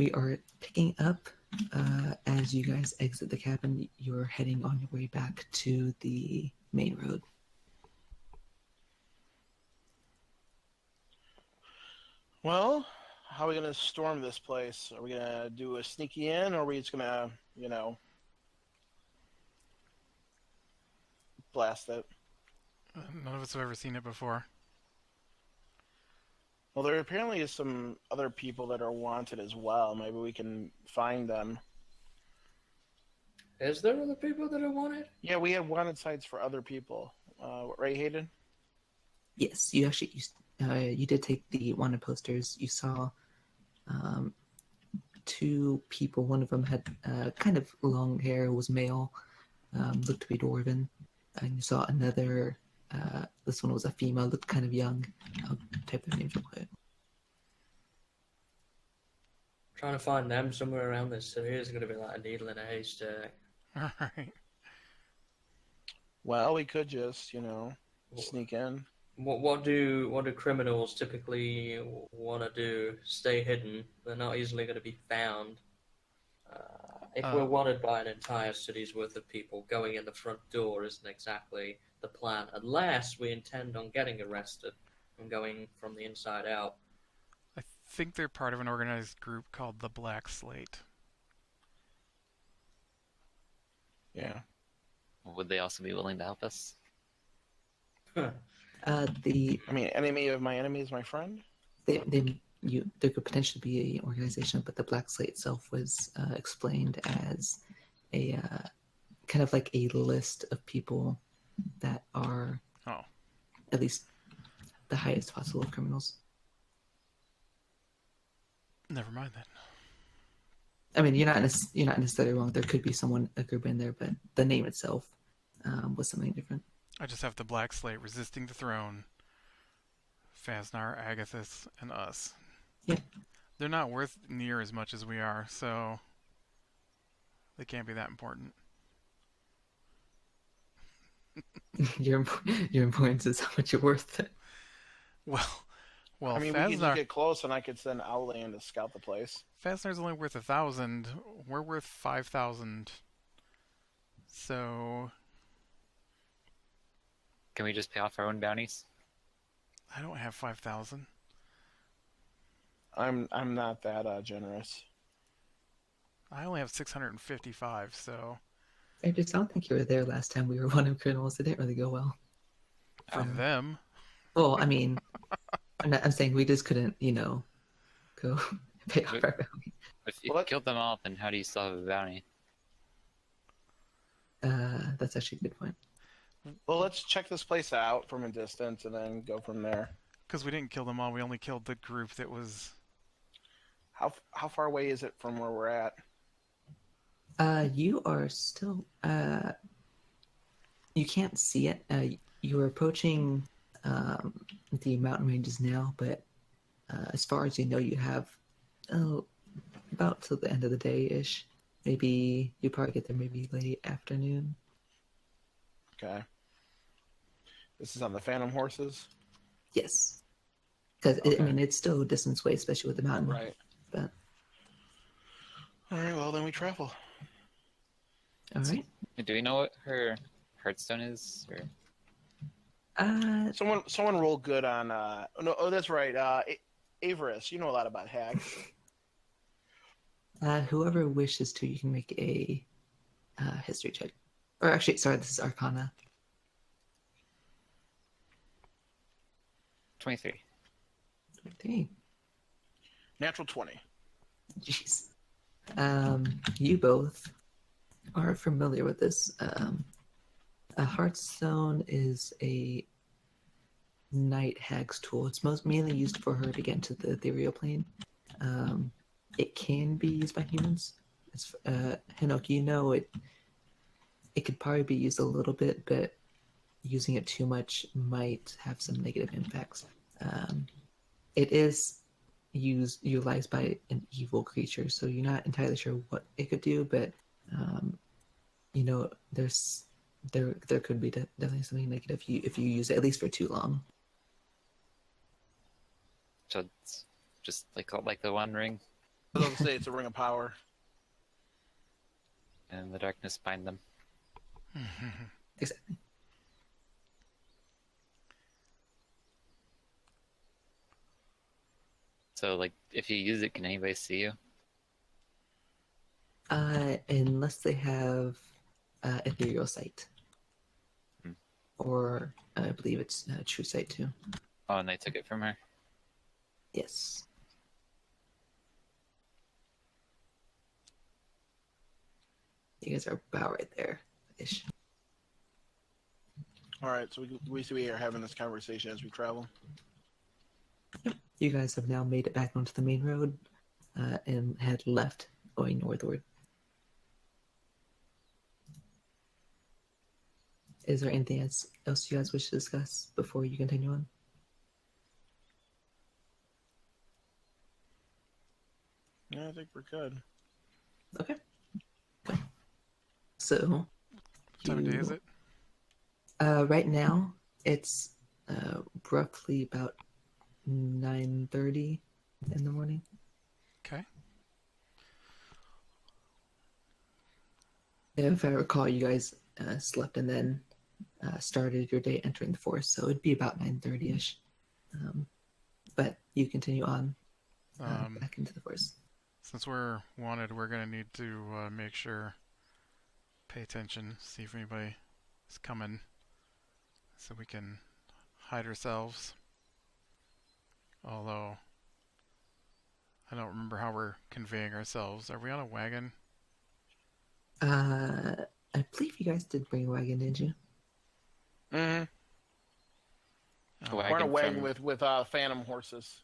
we are picking up as you guys exit the cabin. You're heading on your way back to the main road. Well, how are we gonna storm this place? Are we gonna do a sneaky in, or are we just gonna, blast it? None of us have ever seen it before. Well, there apparently is some other people that are wanted as well. Maybe we can find them. Is there other people that are wanted? Yeah, we have wanted sites for other people. Right, Hayden? Yes, you actually you did take the wanted posters. You saw two people. One of them had kind of long hair, was male, looked to be dwarven. And you saw another, this one was a female, looked kind of young. I'll type their names real quick. Trying to find them somewhere around this city is going to be like a needle in a haystack. All right. Well, we could just, sneak in. What do criminals typically want to do? Stay hidden. They're not easily going to be found. If we're wanted by an entire city's worth of people, going in the front door isn't exactly the plan, unless we intend on getting arrested and going from the inside out. I think they're part of an organized group called the Black Slate. Yeah. Would they also be willing to help us? Enemy of my enemy is my friend? There could potentially be an organization, but the Black Slate itself was explained as a kind of like a list of people that are at least the highest possible of criminals. Never mind that. I mean, you're not necessarily wrong. There could be a group in there, but the name itself was something different. I just have the Black Slate resisting the throne, Fasnar, Agathis, and us. Yeah. They're not worth near as much as we are, so they can't be that important. Your importance is how much you're worth. Well, we could just get close, and I could send Owley in to scout the place. Fasnar's only worth 1,000. We're worth 5,000. So, can we just pay off our own bounties? I don't have 5,000. I'm not that generous. I only have 655. So. I don't think you were there last time we were one of criminals. It didn't really go well. For them. Well, I mean, I'm saying we just couldn't, go pay off our bounty. If you killed them all, then how do you still have a bounty? That's actually a good point. Well, let's check this place out from a distance and then go from there. Because we didn't kill them all, we only killed the group that was... How far away is it from where we're at? You are still... you can't see it. You're approaching the mountain ranges now, but as far as you know, you have about till the end of the day-ish. Maybe you probably get there maybe late afternoon. Okay. This is on the Phantom horses? Yes. Because, it's still a distance away, especially with the mountain. Right. But... All right, well, then we travel. All right. Do we know what her heartstone is? Or... Someone roll good on... that's right. Avarice, you know a lot about hacks. Whoever wishes to, you can make a history check. Or actually, sorry, this is Arcana. 23. 23. Natural 20. Jeez. You both are familiar with this. A Hearthstone is a night hag's tool. It's mainly used for her to get into the ethereal plane. It can be used by humans. It's, Hinok, it could probably be used a little bit, but using it too much might have some negative impacts. It is utilized by an evil creature, so you're not entirely sure what it could do, but there could be definitely something negative if you use it, at least for too long. So it's just like the One Ring? I was going to say it's a ring of power. And the darkness bind them. Exactly. So, like, if you use it, can anybody see you? Unless they have ethereal sight, Hmm. or I believe it's true sight too. Oh, and they took it from her? Yes. You guys are about right there, ish. All right, so we are having this conversation as we travel. You guys have now made it back onto the main road and had left going northward. Is there anything else you guys wish to discuss before you continue on? Yeah, I think we're good. Okay. So, What time of day is it? right now, it's roughly about 9:30 in the morning. Okay. If I recall, you guys slept and then started your day entering the forest, so it'd be about 9:30ish. But you continue on back into the forest. Since we're wanted, we're gonna need to make sure, pay attention, see if anybody is coming, so we can hide ourselves. Although, I don't remember how we're conveying ourselves. Are we on a wagon? I believe you guys did bring a wagon, didn't you? Mm-hmm. A We're on a wagon from- with phantom horses.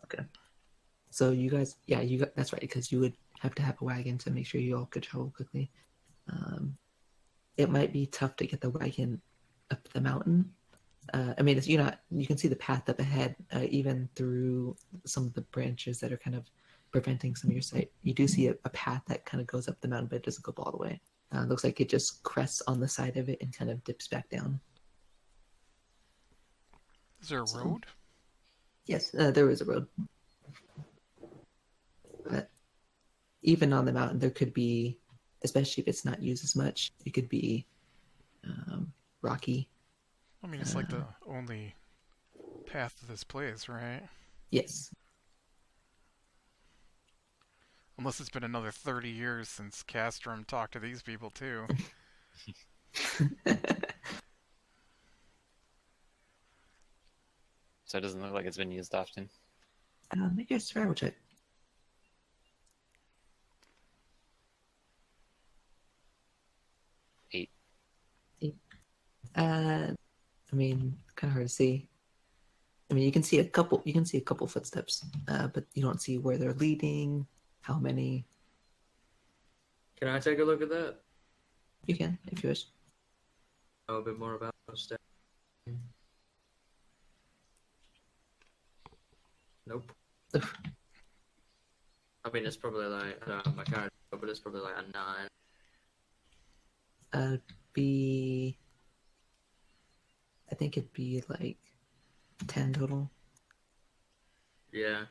Okay. So you guys, yeah, that's right, because you would have to have a wagon to make sure you all could travel quickly. It might be tough to get the wagon up the mountain. I mean, you can see the path up ahead, even through some of the branches that are kind of preventing some of your sight. You do see a path that kind of goes up the mountain, but it doesn't go all the way. Looks like it just crests on the side of it and kind of dips back down. Is there a road? Yes, there is a road. But even on the mountain, there could be, especially if it's not used as much, it could be rocky. I mean, it's like the only path to this place, right? Yes. Unless it's been another 30 years since Castrum talked to these people, too. So it doesn't look like it's been used often. Make a survival check. 8. I mean, kind of hard to see. I mean, you can see a couple. You can see a couple footsteps, but you don't see where they're leading. How many? Can I take a look at that? You can, if you wish. Know a bit more about those steps. Nope. I mean, it's probably like, I don't know my character, but it's probably like a 9. I think it'd be like 10 total, Yeah.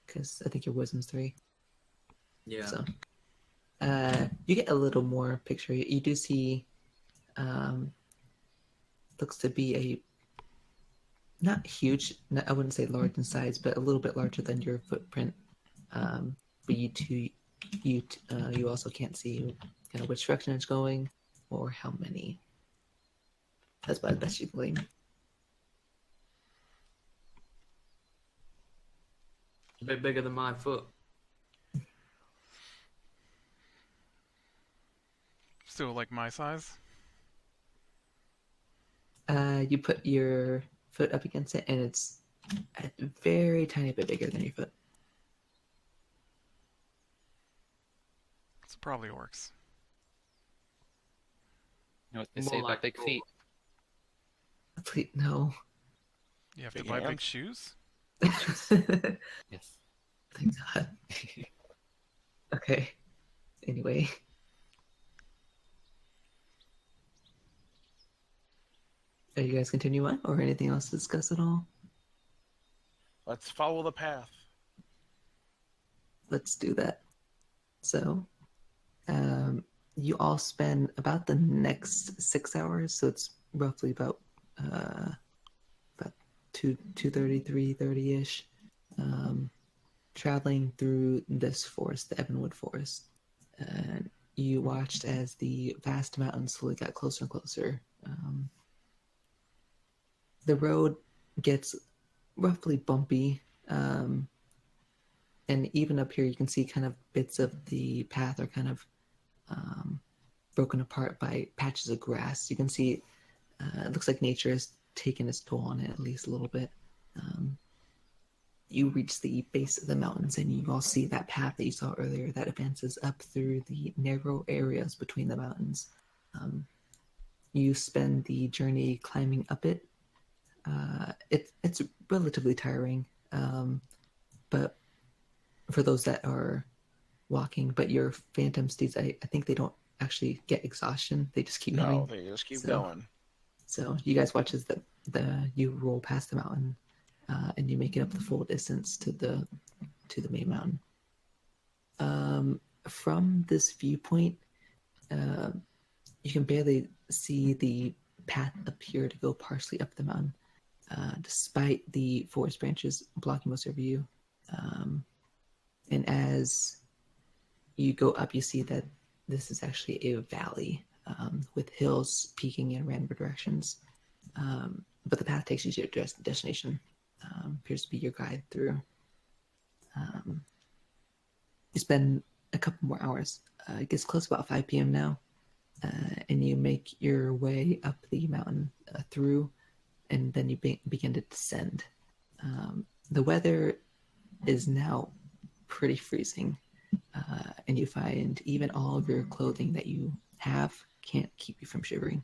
because I think your wisdom's 3. Yeah. So, you get a little more picture. You do see, looks to be a not huge. I wouldn't say large in size, but a little bit larger than your footprint. But you also can't see kind of which direction it's going or how many. That's about the best you can glean. A bit bigger than my foot. Still like my size? You put your foot up against it, and it's a very tiny bit bigger than your foot. So probably orcs. You know what they More say like about big feet? Please, no. You have to Big buy big hands? shoes? Thank Yes. God. Okay. Anyway. Are you guys continue on, or anything else to discuss at all? Let's follow the path. let's do that. So, you all spend about the next 6 hours, so it's roughly about 2:30, 3:30 ish, traveling through this forest, the Evanwood Forest. And you watched as the vast mountains slowly got closer and closer. The road gets roughly bumpy, and even up here you can see kind of bits of the path are kind of broken apart by patches of grass. You can see it looks like nature has taken its toll on it at least a little bit. You reach the base of the mountains and you all see that path that you saw earlier that advances up through the narrow areas between the mountains. You spend the journey climbing up it. It's relatively tiring, but for those that are walking, but your phantom steeds, I think they don't actually get exhaustion. They just keep No, moving. they just keep So- going. So you guys watch as you roll past the mountain, and you make it up the full distance to the main mountain. From this viewpoint, you can barely see the path appear to go partially up the mountain, despite the forest branches blocking most of your view. And as you go up, you see that this is actually a valley with hills peaking in random directions. But the path takes you to your destination. Appears to be your guide through. You spend a couple more hours. It gets close to about 5 p.m. now, and you make your way up the mountain through, and then you begin to descend. The weather is now pretty freezing, and you find even all of your clothing that you have can't keep you from shivering.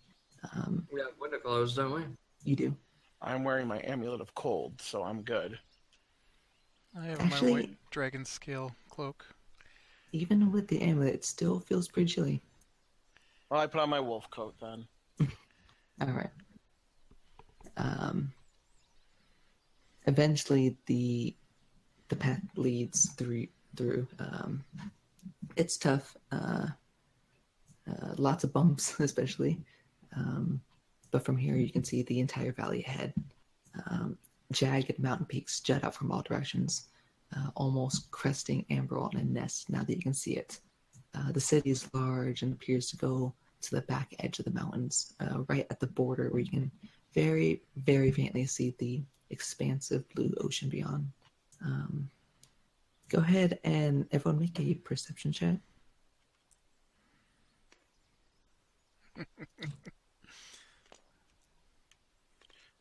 We have winter clothes, don't we? You do. I'm wearing my amulet of cold, so I'm good. I have Actually- my white dragon scale cloak. Even with the amulet, it still feels pretty chilly. Well, I put on my wolf coat then. All right. Eventually, the path leads through. It's tough. Lots of bumps, especially. But from here, you can see the entire valley ahead. Jagged mountain peaks jut out from all directions, almost cresting amber on a nest now that you can see it. The city is large and appears to go to the back edge of the mountains, right at the border where you can very, very faintly see the expansive blue ocean beyond. Go ahead and everyone make a perception check.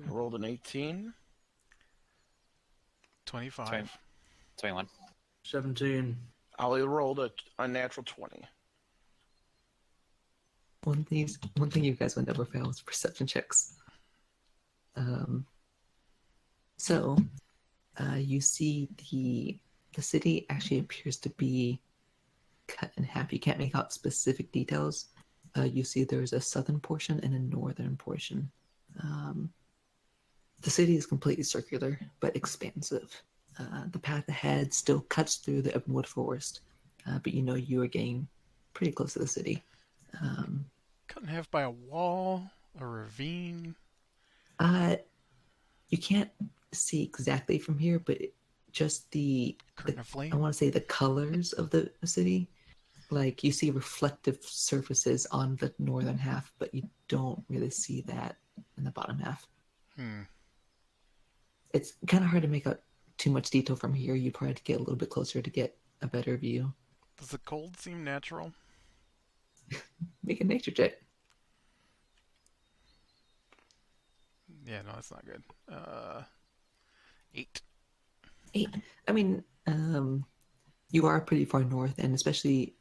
I rolled an 18. 25. 21. 17. Ollie rolled a natural 20. One thing you guys would never fail is perception checks. So you see the city actually appears to be cut in half. You can't make out specific details. You see there's a southern portion and a northern portion. The city is completely circular but expansive. The path ahead still cuts through the Evanwood Forest, but you know you are getting pretty close to the city. Cut in half by a wall, a ravine. You can't see exactly from here, but just Curtain of I flame. want to say the colors of the city. Like you see reflective surfaces on the northern half, but you don't really see that in the bottom half. It's kind of hard to make out too much detail from here. You probably have to get a little bit closer to get a better view. Does the cold seem natural? Make a nature check. Yeah, no, that's not good. 8. 8. I mean, you are pretty far north, and especially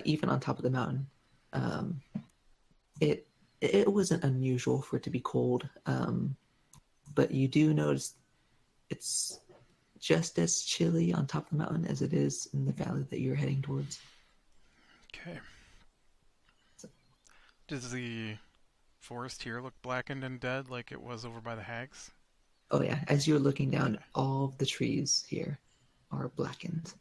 even on top of the mountain, it wasn't unusual for it to be cold. But you do notice it's just as chilly on top of the mountain as it is in the valley that you're heading towards. Okay. Does the forest here look blackened and dead like it was over by the hags? Oh yeah, as you're looking down, all of the trees here are blackened.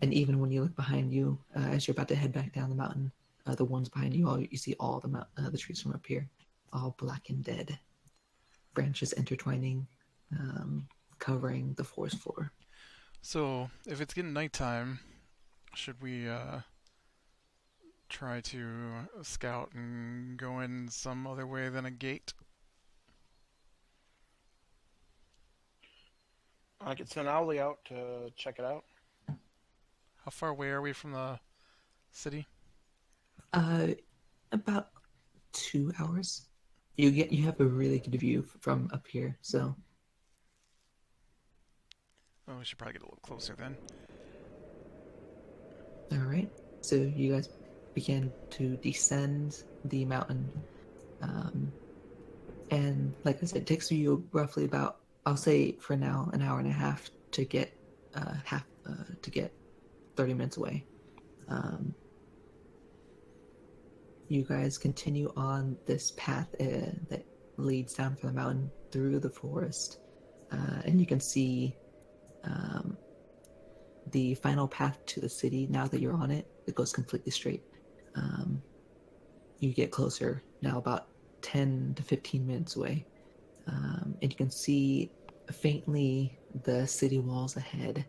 And even when you look behind you, as you're about to head back down the mountain, the ones behind you, you see all the trees from up here, all black and dead, branches intertwining, covering the forest floor. So, if it's getting nighttime, should we try to scout and go in some other way than a gate? I could send Owly out to check it out. How far away are we from the city? About 2 hours. You have a really good view from up here, so Oh, we should probably get a little closer then. all right. So you guys begin to descend the mountain, and like I said, it takes you roughly about, I'll say for now, an hour and a half to get to get 30 minutes away. You guys continue on this path that leads down from the mountain through the forest, and you can see the final path to the city. Now that you're on it, it goes completely straight. You get closer now, about 10 to 15 minutes away, and you can see faintly the city walls ahead,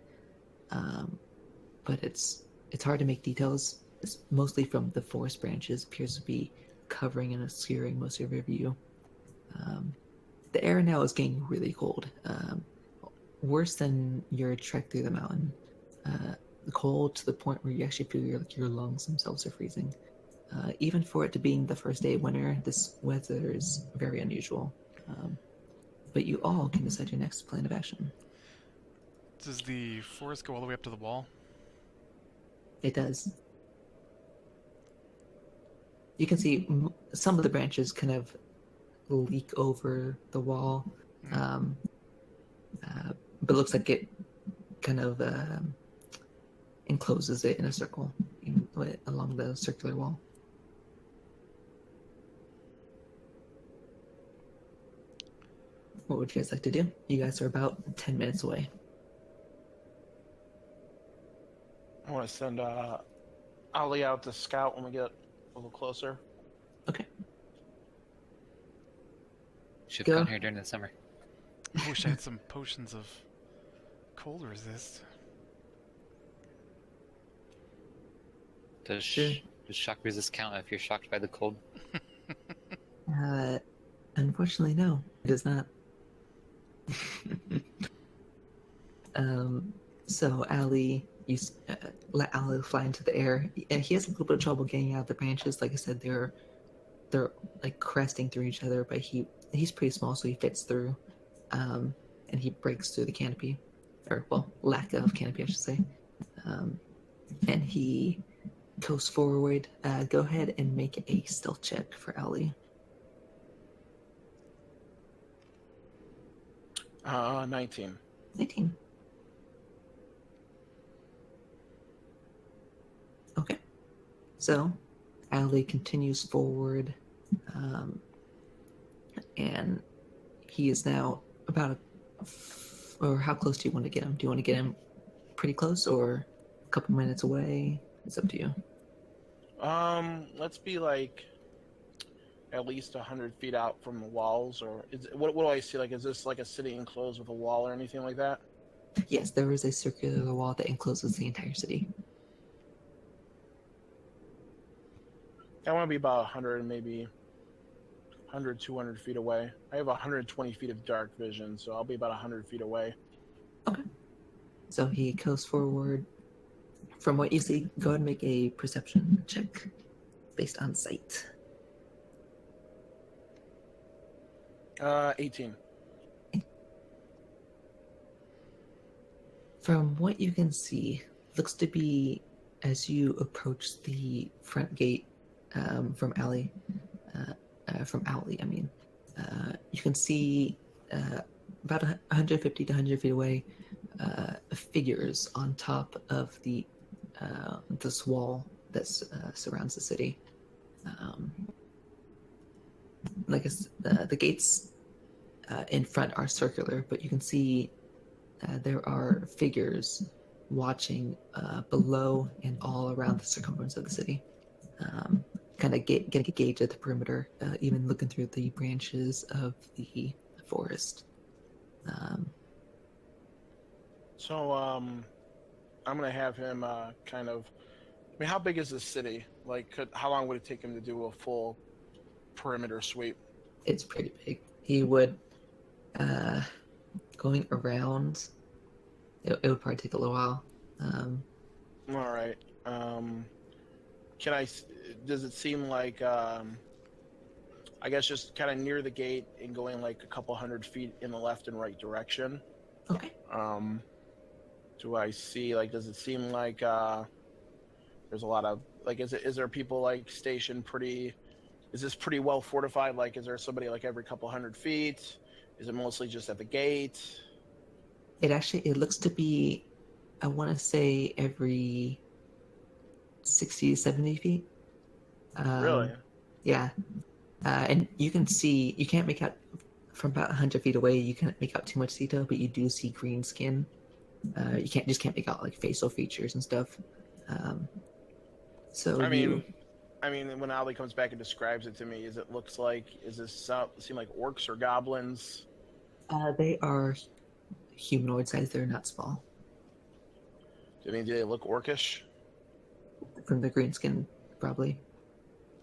but it's hard to make details. It's mostly from the forest branches, appears to be covering and obscuring most of your view. The air now is getting really cold, worse than your trek through the mountain. Cold to the point where you actually feel like your lungs themselves are freezing. Even for it to being the first day of winter, this weather is very unusual. But you all can decide your next plan of action. Does the forest go all the way up to the wall? It does. You can see some of the branches kind of leak over the wall, but it looks like it kind of encloses it in a circle along the circular wall. What would you guys like to do? You guys are about 10 minutes away. I want to send Owly out to scout when we get a little closer. Okay. Should Go. come here during the summer. I wish I had some potions of cold resist. Does Sure. does shock resist count if you're shocked by the cold? Unfortunately, no, it does not. So Ali, you let Ali fly into the air. He has a little bit of trouble getting out of the branches. Like I said, they're like cresting through each other, but he's pretty small, so he fits through, and he breaks through the canopy, or well, lack of canopy, I should say, and he goes forward. Go ahead and make a stealth check for Ali. 19. 19. Okay. So, Ali continues forward, and he is now about or how close do you want to get him? Do you want to get him pretty close or a couple minutes away? It's up to you. Let's be like at least 100 feet out from the walls, or what do I see? Like, is this like a city enclosed with a wall or anything like that? Yes, there is a circular wall that encloses the entire city. I want to be about 100, maybe 100, 200 feet away. I have 120 feet of dark vision, so I'll be about 100 feet away. Okay. So he goes forward. From what you see, go ahead and make a perception check based on sight. 18. From what you can see, looks to be as you approach the front gate from Owly, you can see about 150 to 100 feet away figures on top of this wall that surrounds the city. The gates in front are circular, but you can see there are figures watching below and all around the circumference of the city. Kind of getting a gauge at the perimeter, even looking through the branches of the forest. So I'm gonna have him kind of. I mean, how big is this city? Like, how long would it take him to do a full perimeter sweep? It's pretty big. He would, going around, it would probably take a little while. All right. Does it seem like, I guess just kind of near the gate and going like a couple 100 feet in the left and right direction? Okay. Do I see, like, does it seem like there's a lot of, like, is there people like stationed is this pretty well fortified? Like, is there somebody like every couple 100 feet? Is it mostly just at the gate? It looks to be, I want to say every 60, 70 feet. Really? Yeah. And you can't make out from about 100 feet away, you can't make out too much detail, but you do see green skin. You can't make out like facial features and stuff. So I mean, when Ali comes back and describes it to me, does this seem like orcs or goblins? they are humanoid size. They're not small. Do they look orcish? From the green skin, probably.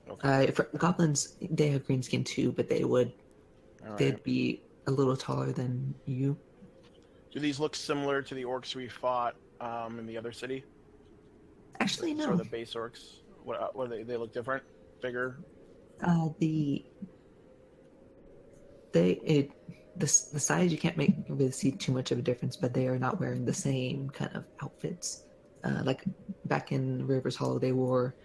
Okay. For goblins, they have green skin too, but All right. they'd be a little taller than you. Do these look similar to the orcs we fought in the other city? Actually, no. Sort of the base orcs. What are they? They look different, bigger. The size you can't really see too much of a difference, but they are not wearing the same kind of outfits. Like back in Rivers Hollow, they wore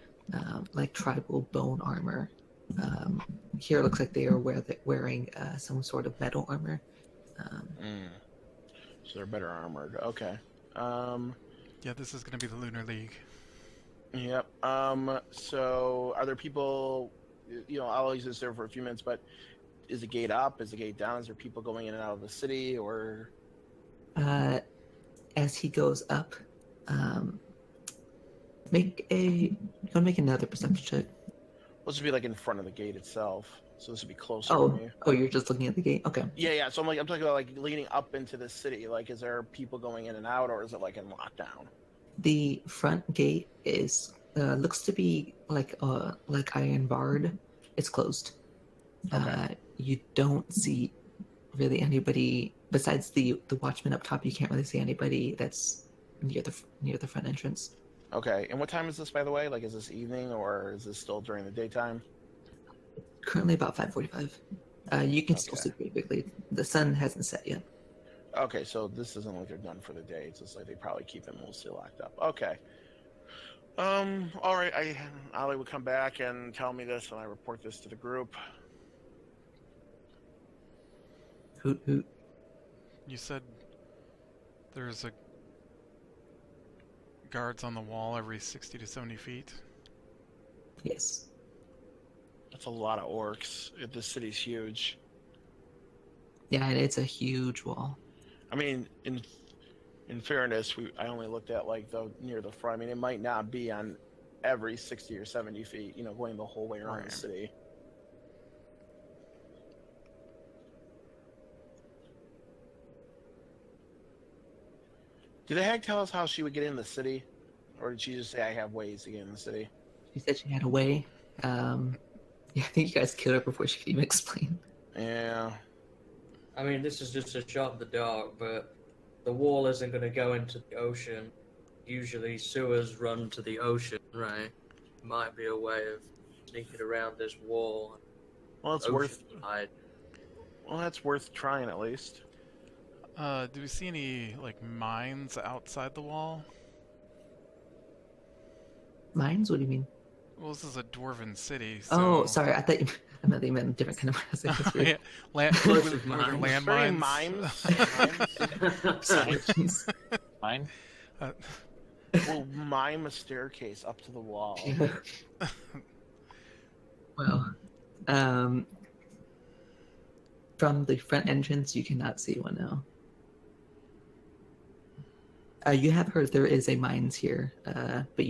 like tribal bone armor. Here it looks like they are wearing some sort of metal armor. So they're better armored. Okay. Yeah, this is going to be the Lunar League. Yep. So are there people? I'll use this there for a few minutes, but is the gate up? Is the gate down? Is there people going in and out of the city, or? As he goes up, make another perception check. This would be like in front of the gate itself, so this would be closer to me. Oh, you're just looking at the gate. Okay. Yeah. So I'm talking about like leading up into the city. Like, is there people going in and out, or is it like in lockdown? The front gate is looks to be like iron barred. It's closed. Okay. You don't see really anybody besides the watchman up top. You can't really see anybody that's near the front entrance. Okay. And what time is this, by the way? Like, is this evening or is this still during the daytime? Currently about 5:45. You can still see pretty quickly. The sun hasn't set yet. Okay, so this isn't like they're done for the day. It's just like they probably keep it mostly locked up. Okay. All right. Ali would come back and tell me this, and I report this to the group. Hoot hoot. You said there's guards on the wall every 60 to 70 feet? Yes. That's a lot of orcs. This city's huge. Yeah, and it's a huge wall. I mean, in fairness, I only looked at like near the front. I mean, it might not be on every 60 or 70 feet, going the whole way around the city. Did the hag tell us how she would get in the city? Or did she just say, I have ways to get in the city? She said she had a way. Yeah, I think you guys killed her before she could even explain. Yeah. I mean, this is just a shot in the dark, but the wall isn't going to go into the ocean. Usually sewers run to the ocean, right? Might be a way of sneaking around this wall. Well, that's worth trying at least. Do we see any, like, mines outside the wall? Mines? What do you mean? Well, this is a dwarven city, so... Oh, sorry. I thought you meant a different kind of mines. Yeah, were there landmines? Mimes. Mine? We'll mime a staircase up to the wall. Well, from the front entrance, you cannot see one now. You have heard there is a mines here, but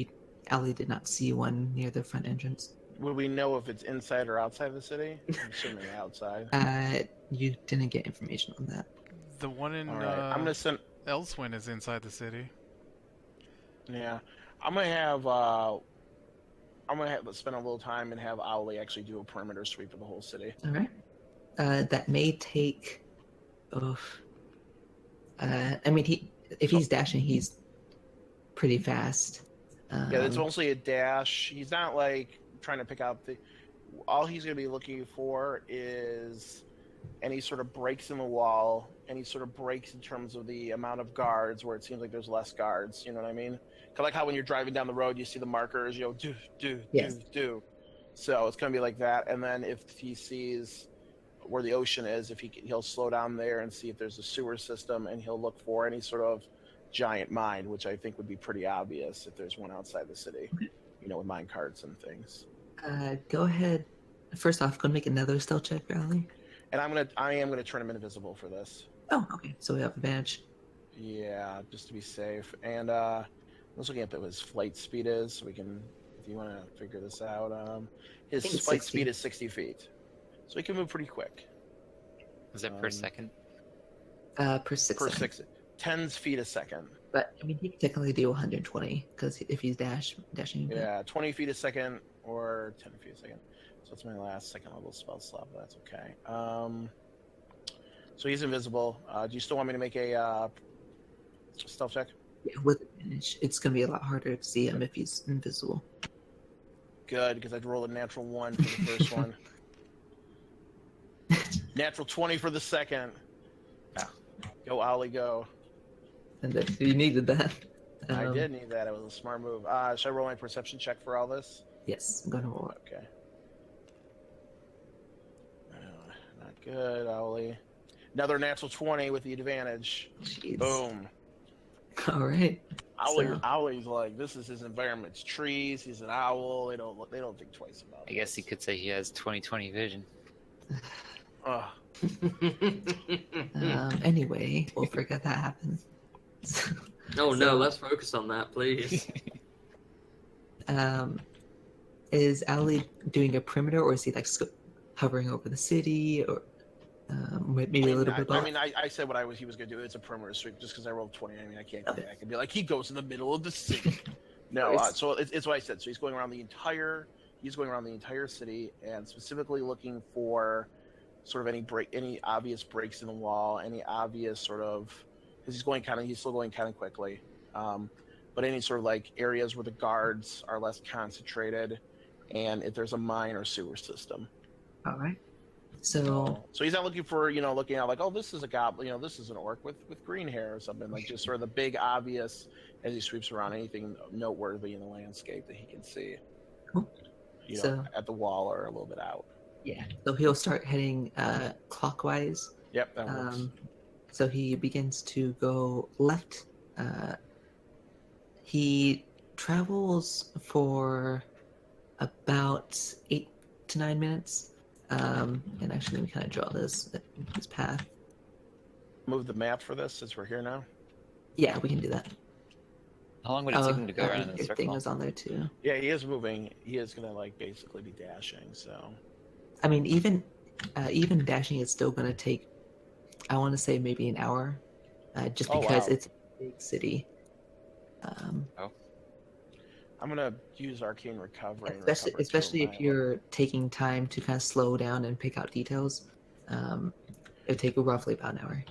Allie did not see one near the front entrance. Would we know if it's inside or outside the city? I'm assuming outside. You didn't get information on that. The one in All right, I'm gonna send. Elswin is inside the city. Yeah, I'm gonna spend a little time and have Owly actually do a perimeter sweep of the whole city. All right. That may take. I mean, if he's dashing, he's pretty fast. Yeah, it's mostly a dash. He's not like trying to pick out the. All he's going to be looking for is any sort of breaks in the wall, any sort of breaks in terms of the amount of guards where it seems like there's less guards. You know what I mean? Kind of like how when you're driving down the road, you see the markers, do. So it's going to be like that. And then if he sees where the ocean is, he'll slow down there and see if there's a sewer system, and he'll look for any sort of giant mine, which I think would be pretty obvious if there's one outside the city, with mine carts and things. Go ahead. First off, go make another stealth check, Rally. And I am gonna turn him invisible for this. Oh, okay. So we have advantage. Yeah, just to be safe. And I was looking at what his flight speed is, so we can, if you want to figure this out. His I think flight 60. speed is 60 feet, so he can move pretty quick. Is that per second? Per 6 Per seconds. 10 feet a second. But I mean, he can technically do 120 because if he's dashing. Yeah, 20 feet a second or 10 feet a second. So that's my last second level spell slot, but that's okay. So he's invisible. Do you still want me to make a stealth check? Yeah, with advantage, it's gonna be a lot harder to see him if he's invisible. Good, because I'd roll a natural 1 for the first one. Natural 20 for the second. Go, Ollie, go. And you needed that. I did need that. It was a smart move. Should I roll my perception check for all this? Yes, I'm gonna roll it. Okay. Not good, Ollie. Another natural 20 with the advantage. Jeez. Boom. All right. Ollie's like, this is his environment. It's trees. He's an owl. They don't think twice about it. I guess you could say he has 20/20 vision. Ugh. Anyway, we'll forget that happened. Oh no, let's focus on that, please. Is Ali doing a perimeter, or is he like hovering over the city, or maybe a little bit? I mean, I said what he was going to do. It's a perimeter sweep just because I rolled 20. I mean, I can't go back and be like, he goes in the middle of the city. No, so it's what I said. So he's going around the entire city, and specifically looking for sort of any obvious breaks in the wall, any obvious sort of, because he's still going kind of quickly, but any sort of like areas where the guards are less concentrated, and if there's a mine or sewer system. All right. So he's not looking for, looking out like, oh, this is a goblin, this is an orc with green hair or something, like just sort of the big obvious as he sweeps around, anything noteworthy in the landscape that he can see. Cool. At the wall or a little bit out. Yeah. So he'll start heading clockwise. Yep, that works. So he begins to go left. He travels for about 8 to 9 minutes. And actually, let me kind of draw his path. Move the map for this since we're here now. Yeah, we can do that. How long would it take him to go around in a Your circle? thing was on there too. Yeah, he is moving. He is gonna basically be dashing. So, I mean, even dashing is still gonna take, I want to say maybe an hour, just because it's a big city. I'm gonna use arcane recovery. Especially if you're taking time to kind of slow down and pick out details. It'll take roughly about an hour.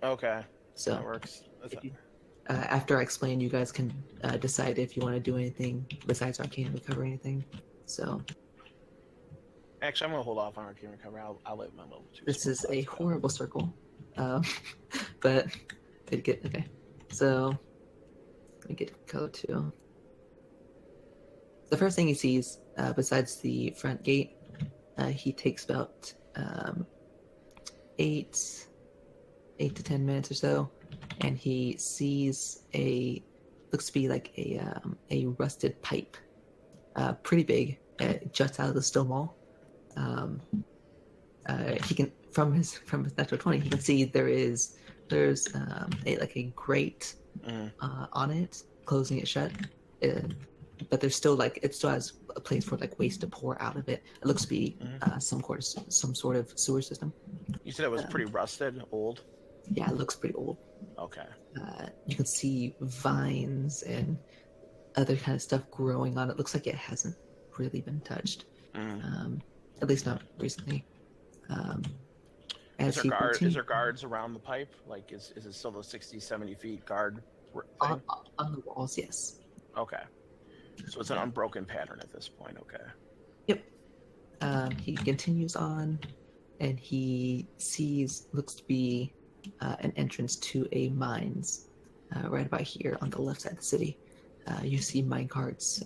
Okay, So that works. after I explain, you guys can decide if you want to do anything besides arcane recovery, anything. So Actually, I'm gonna hold off on arcane recovery. I'll let my level 2. this is a horrible circle, but it get okay. So let me go to the first thing he sees besides the front gate. He takes about 8 to 10 minutes or so, and he sees looks to be like a rusted pipe, pretty big. It juts out of the stone wall. He can from his natural 20, he can see there's a grate on it, closing it shut. But there's still like it still has a place for like waste to pour out of it. It looks to be some sort of sewer system. You said it was pretty rusted, old. Yeah, it looks pretty old. Okay. You can see vines and other kind of stuff growing on it. Looks like it hasn't really been touched, at least not recently. Is there guards around the pipe? Like, is it still the 60, 70 feet guard thing? On the walls? Yes. Okay. So it's an unbroken pattern at this point. Okay. Yep. He continues on, and he looks to be an entrance to a mines right about here on the left side of the city. You see mine carts,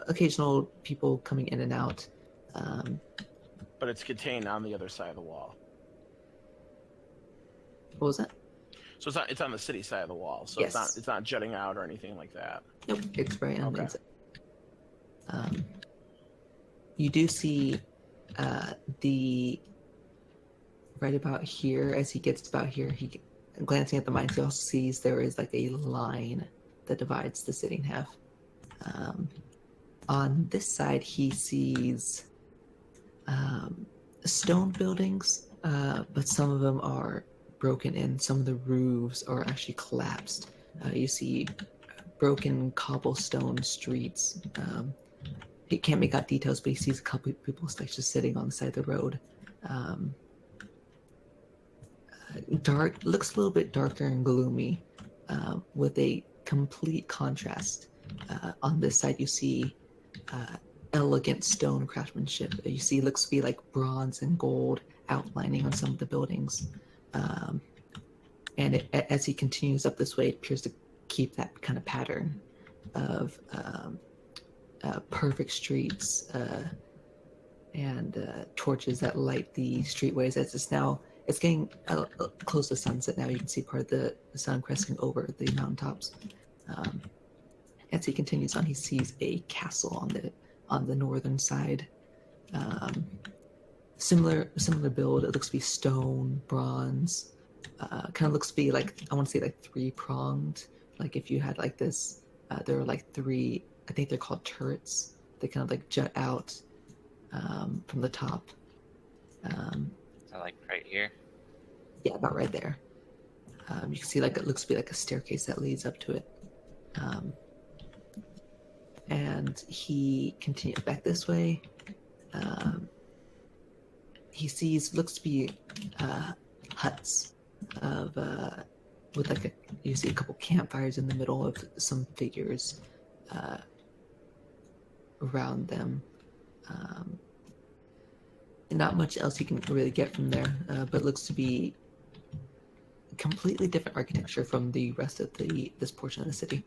occasional people coming in and out. But it's contained on the other side of the wall. What was that? So it's on the city side of the wall. So Yes. it's not jutting out or anything like that. Nope, it's right on the Okay. inside. You do see the right about here, as he gets about here, he glancing at the mines, he also sees there is like a line that divides the city in half. On this side, he sees stone buildings, but some of them are broken in. Some of the roofs are actually collapsed. You see broken cobblestone streets. He can't make out details, but he sees a couple of people like just sitting on the side of the road. Dark, looks a little bit darker and gloomy, with a complete contrast. On this side, you see elegant stone craftsmanship. You see, looks to be like bronze and gold outlining on some of the buildings. And as he continues up this way, it appears to keep that kind of pattern of perfect streets and torches that light the streetways. As it's getting close to sunset now. You can see part of the sun cresting over the mountaintops. As he continues on, he sees a castle on the northern side. Similar build. It looks to be stone, bronze. Kind of looks to be like, I want to say like three-pronged. Like if you had like this, there are like three, I think they're called turrets. They kind of like jut out from the top. So like right here. Yeah, about right there. You can see like it looks to be like a staircase that leads up to it. And he continues back this way. He looks to be huts of with like you see a couple campfires in the middle of some figures around them. Not much else you can really get from there, but it looks to be completely different architecture from the rest of this portion of the city.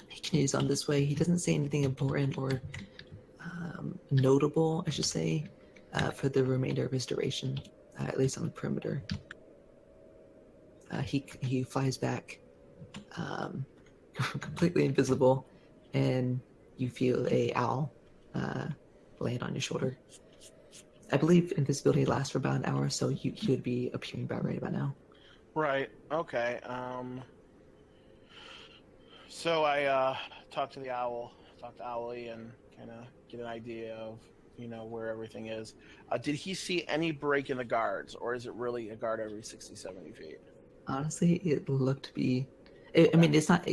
He continues on this way. He doesn't say anything important or notable, I should say, for the remainder of his duration, at least on the perimeter. He flies back, completely invisible, and you feel a owl land on your shoulder. I believe invisibility lasts for about an hour, so he would be appearing about right about now. Right. Okay. So I talked to the owl, talked to Owlie, and kind of get an idea of where everything is. Did he see any break in the guards, or is it really a guard every 60, 70 feet? Honestly, it looked to be. I mean, it's not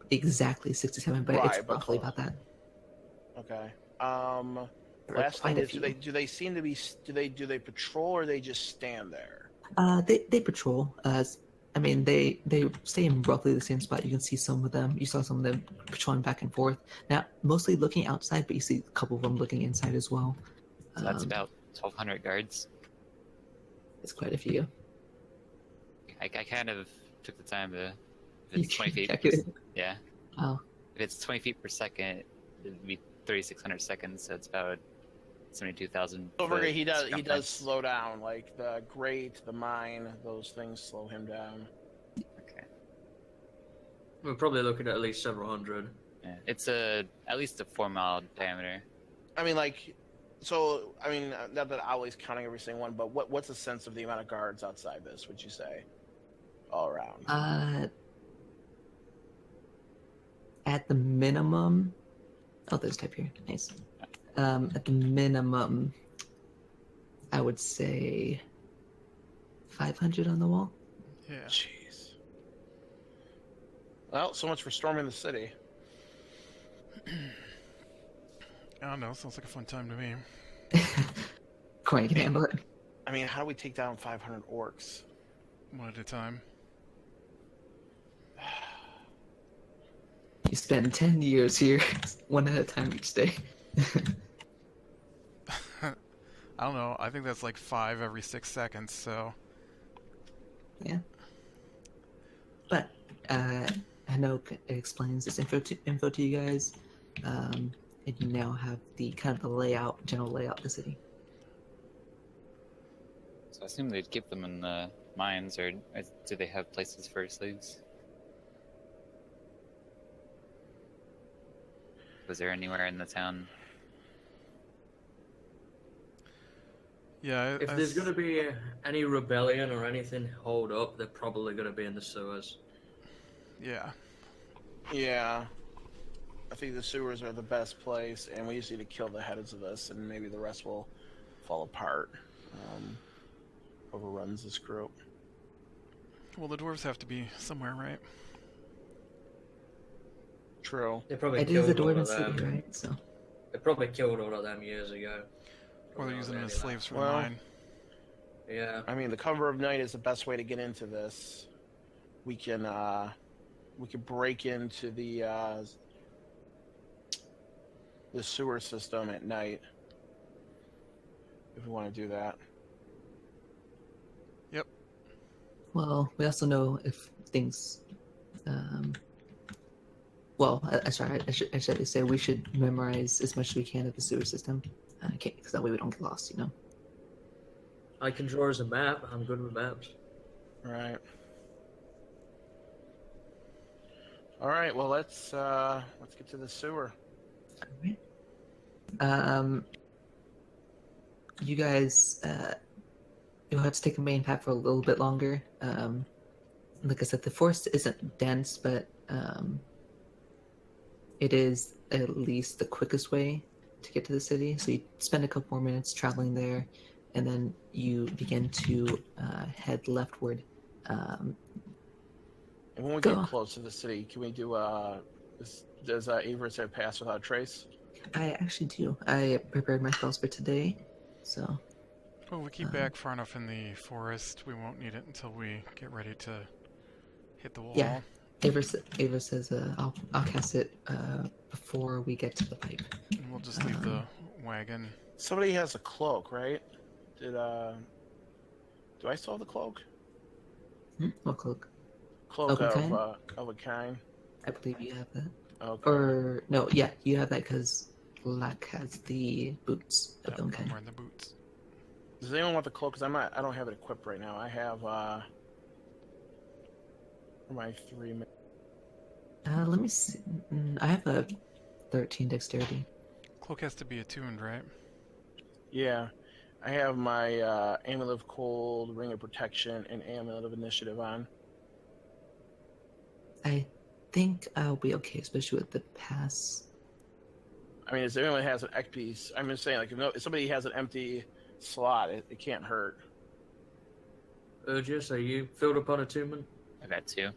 exactly 67, but Right, it's but roughly close. about that. Okay. Or Last thing quite a is, few. do they seem to be? Do they patrol, or they just stand there? They patrol. I mean, they stay in roughly the same spot. You can see some of them. You saw some of them patrolling back and forth. Now, mostly looking outside, but you see a couple of them looking inside as well. So that's about 1,200 guards. It's quite a few. I kind of took the time to. If You it's 20 feet. calculated. Yeah. Oh, If it's 20 feet per second, it'd be 3,600 seconds. So it's about 72,000. Don't forget, he does slow down. Like the grate, the mine, those things slow him down. Okay. We're probably looking at least several hundred. Yeah. It's at least a 4-mile diameter. I mean, not that Owlie's counting every single one, but what's the sense of the amount of guards outside this? Would you say all around? At the minimum, oh, there's type here. Nice. At the minimum, I would say 500 on the wall. Yeah. Jeez. Well, so much for storming the city. I don't know. Sounds like a fun time to me. Corey can handle it. I mean, how do we take down 500 orcs? One at a time. You spend 10 years here, one at a time each day. I don't know. I think that's like 5 every 6 seconds. So. Yeah. But Hanok explains this info to you guys, and you now have the kind of the general layout of the city. So I assume they'd keep them in the mines, or do they have places for slaves? Was there anywhere in the town? Yeah. If there's going to be any rebellion or anything hold up, they're probably going to be in the sewers. Yeah. Yeah. I think the sewers are the best place, and we just need to kill the heads of this, and maybe the rest will fall apart. Overruns this group. Well, the dwarves have to be somewhere, right? True. They probably It is a killed all dwarven of them. city, right? So They probably killed all of them years ago. Or they're using them as slaves for the Well, mine. Yeah. I mean, the cover of night is the best way to get into this. We can break into the sewer system at night if we want to do that. Yep. well, we also know if things. Sorry, I should say we should memorize as much as we can of the sewer system, because that way we don't get lost. You know. I can draw us a map. I'm good with maps. Right. All right. Well, let's get to the sewer. You guys, you'll have to take the main path for a little bit longer. Like I said, the forest isn't dense, but it is at least the quickest way to get to the city. So you spend a couple more minutes traveling there, and then you begin to head leftward. And when we Go. get close to the city, can we do does Avarice have pass without trace? I actually do. I prepared my spells for today, so Well, we keep back far enough in the forest. We won't need it until we get ready to hit the wall. Yeah. Aver says I'll cast it before we get to the pipe. And we'll just leave the wagon. Somebody has a cloak, right? Do I still have the cloak? What cloak? Cloak Of a kind? of a kind. I believe you have that. Okay. Or no, yeah, you have that because Lack has the boots of Yep, own I'm kind. wearing the boots. Does anyone want the cloak? Because I don't have it equipped right now. I have my 3 minutes. Let me see. I have a 13 dexterity. Cloak has to be attuned, right? Yeah, I have my Amulet of Cold, Ring of Protection, and Amulet of Initiative on. I think I'll be okay, especially with the pass. I mean, if anyone has an XP, I'm just saying, like, if somebody has an empty slot, it can't hurt. Urgus, are you filled up on attunement? I got 2. You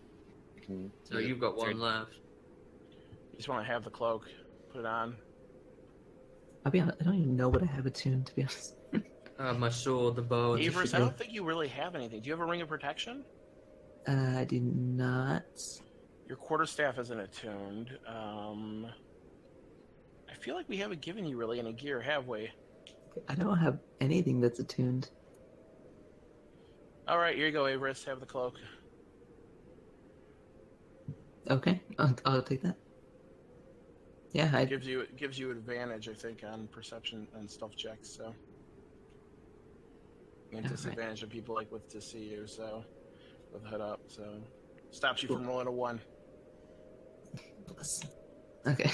can So do you've got one 3. left. You just want to have the cloak, put it on. I'll be honest, I don't even know what I have attuned, to be honest. My sword, the bow, and the Avarice, I shield. don't think you really have anything. Do you have a Ring of Protection? I do not. Your quarterstaff isn't attuned. I feel like we haven't given you really any gear, have we? I don't have anything that's attuned. All right, here you go, Avarice. Have the cloak. Okay, I'll take that. Yeah, It gives you advantage, I think, on perception and stealth checks. So, and All disadvantage of people like with to see you. So, with the head up, so stops you from rolling a 1. Okay,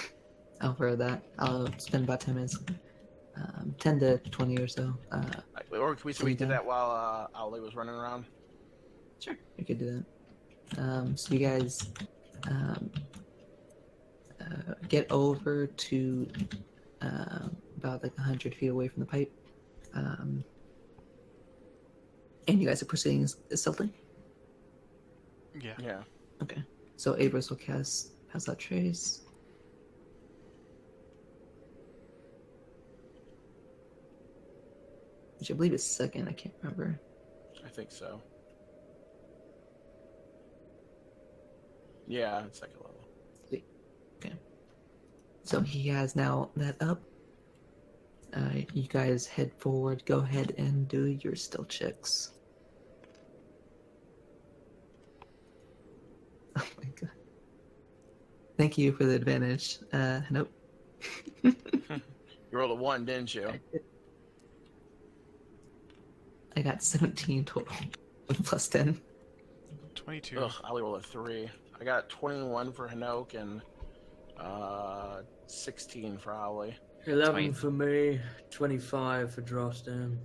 I'll throw that. I'll spend about 10 minutes, 10 to 20 or so. Or can we say we did that while Ali was running around? Sure, we could do that. So you guys get over to about like 100 feet away from the pipe. And you guys are proceeding stealthily? Yeah. Yeah. Okay. So Abras will pass that trace. Which I believe is second, I can't remember. I think so. Yeah, it's second level. Okay. So he has now that up. You guys head forward. Go ahead and do your stealth checks. Oh my god. Thank you for the advantage. Nope. You rolled a 1, didn't you? I got 17 total with plus 10. 22. Ugh, I only rolled a 3. I got 21 for Hinoke and 16 for Holly. 11 20. for me, 25 for Drostan.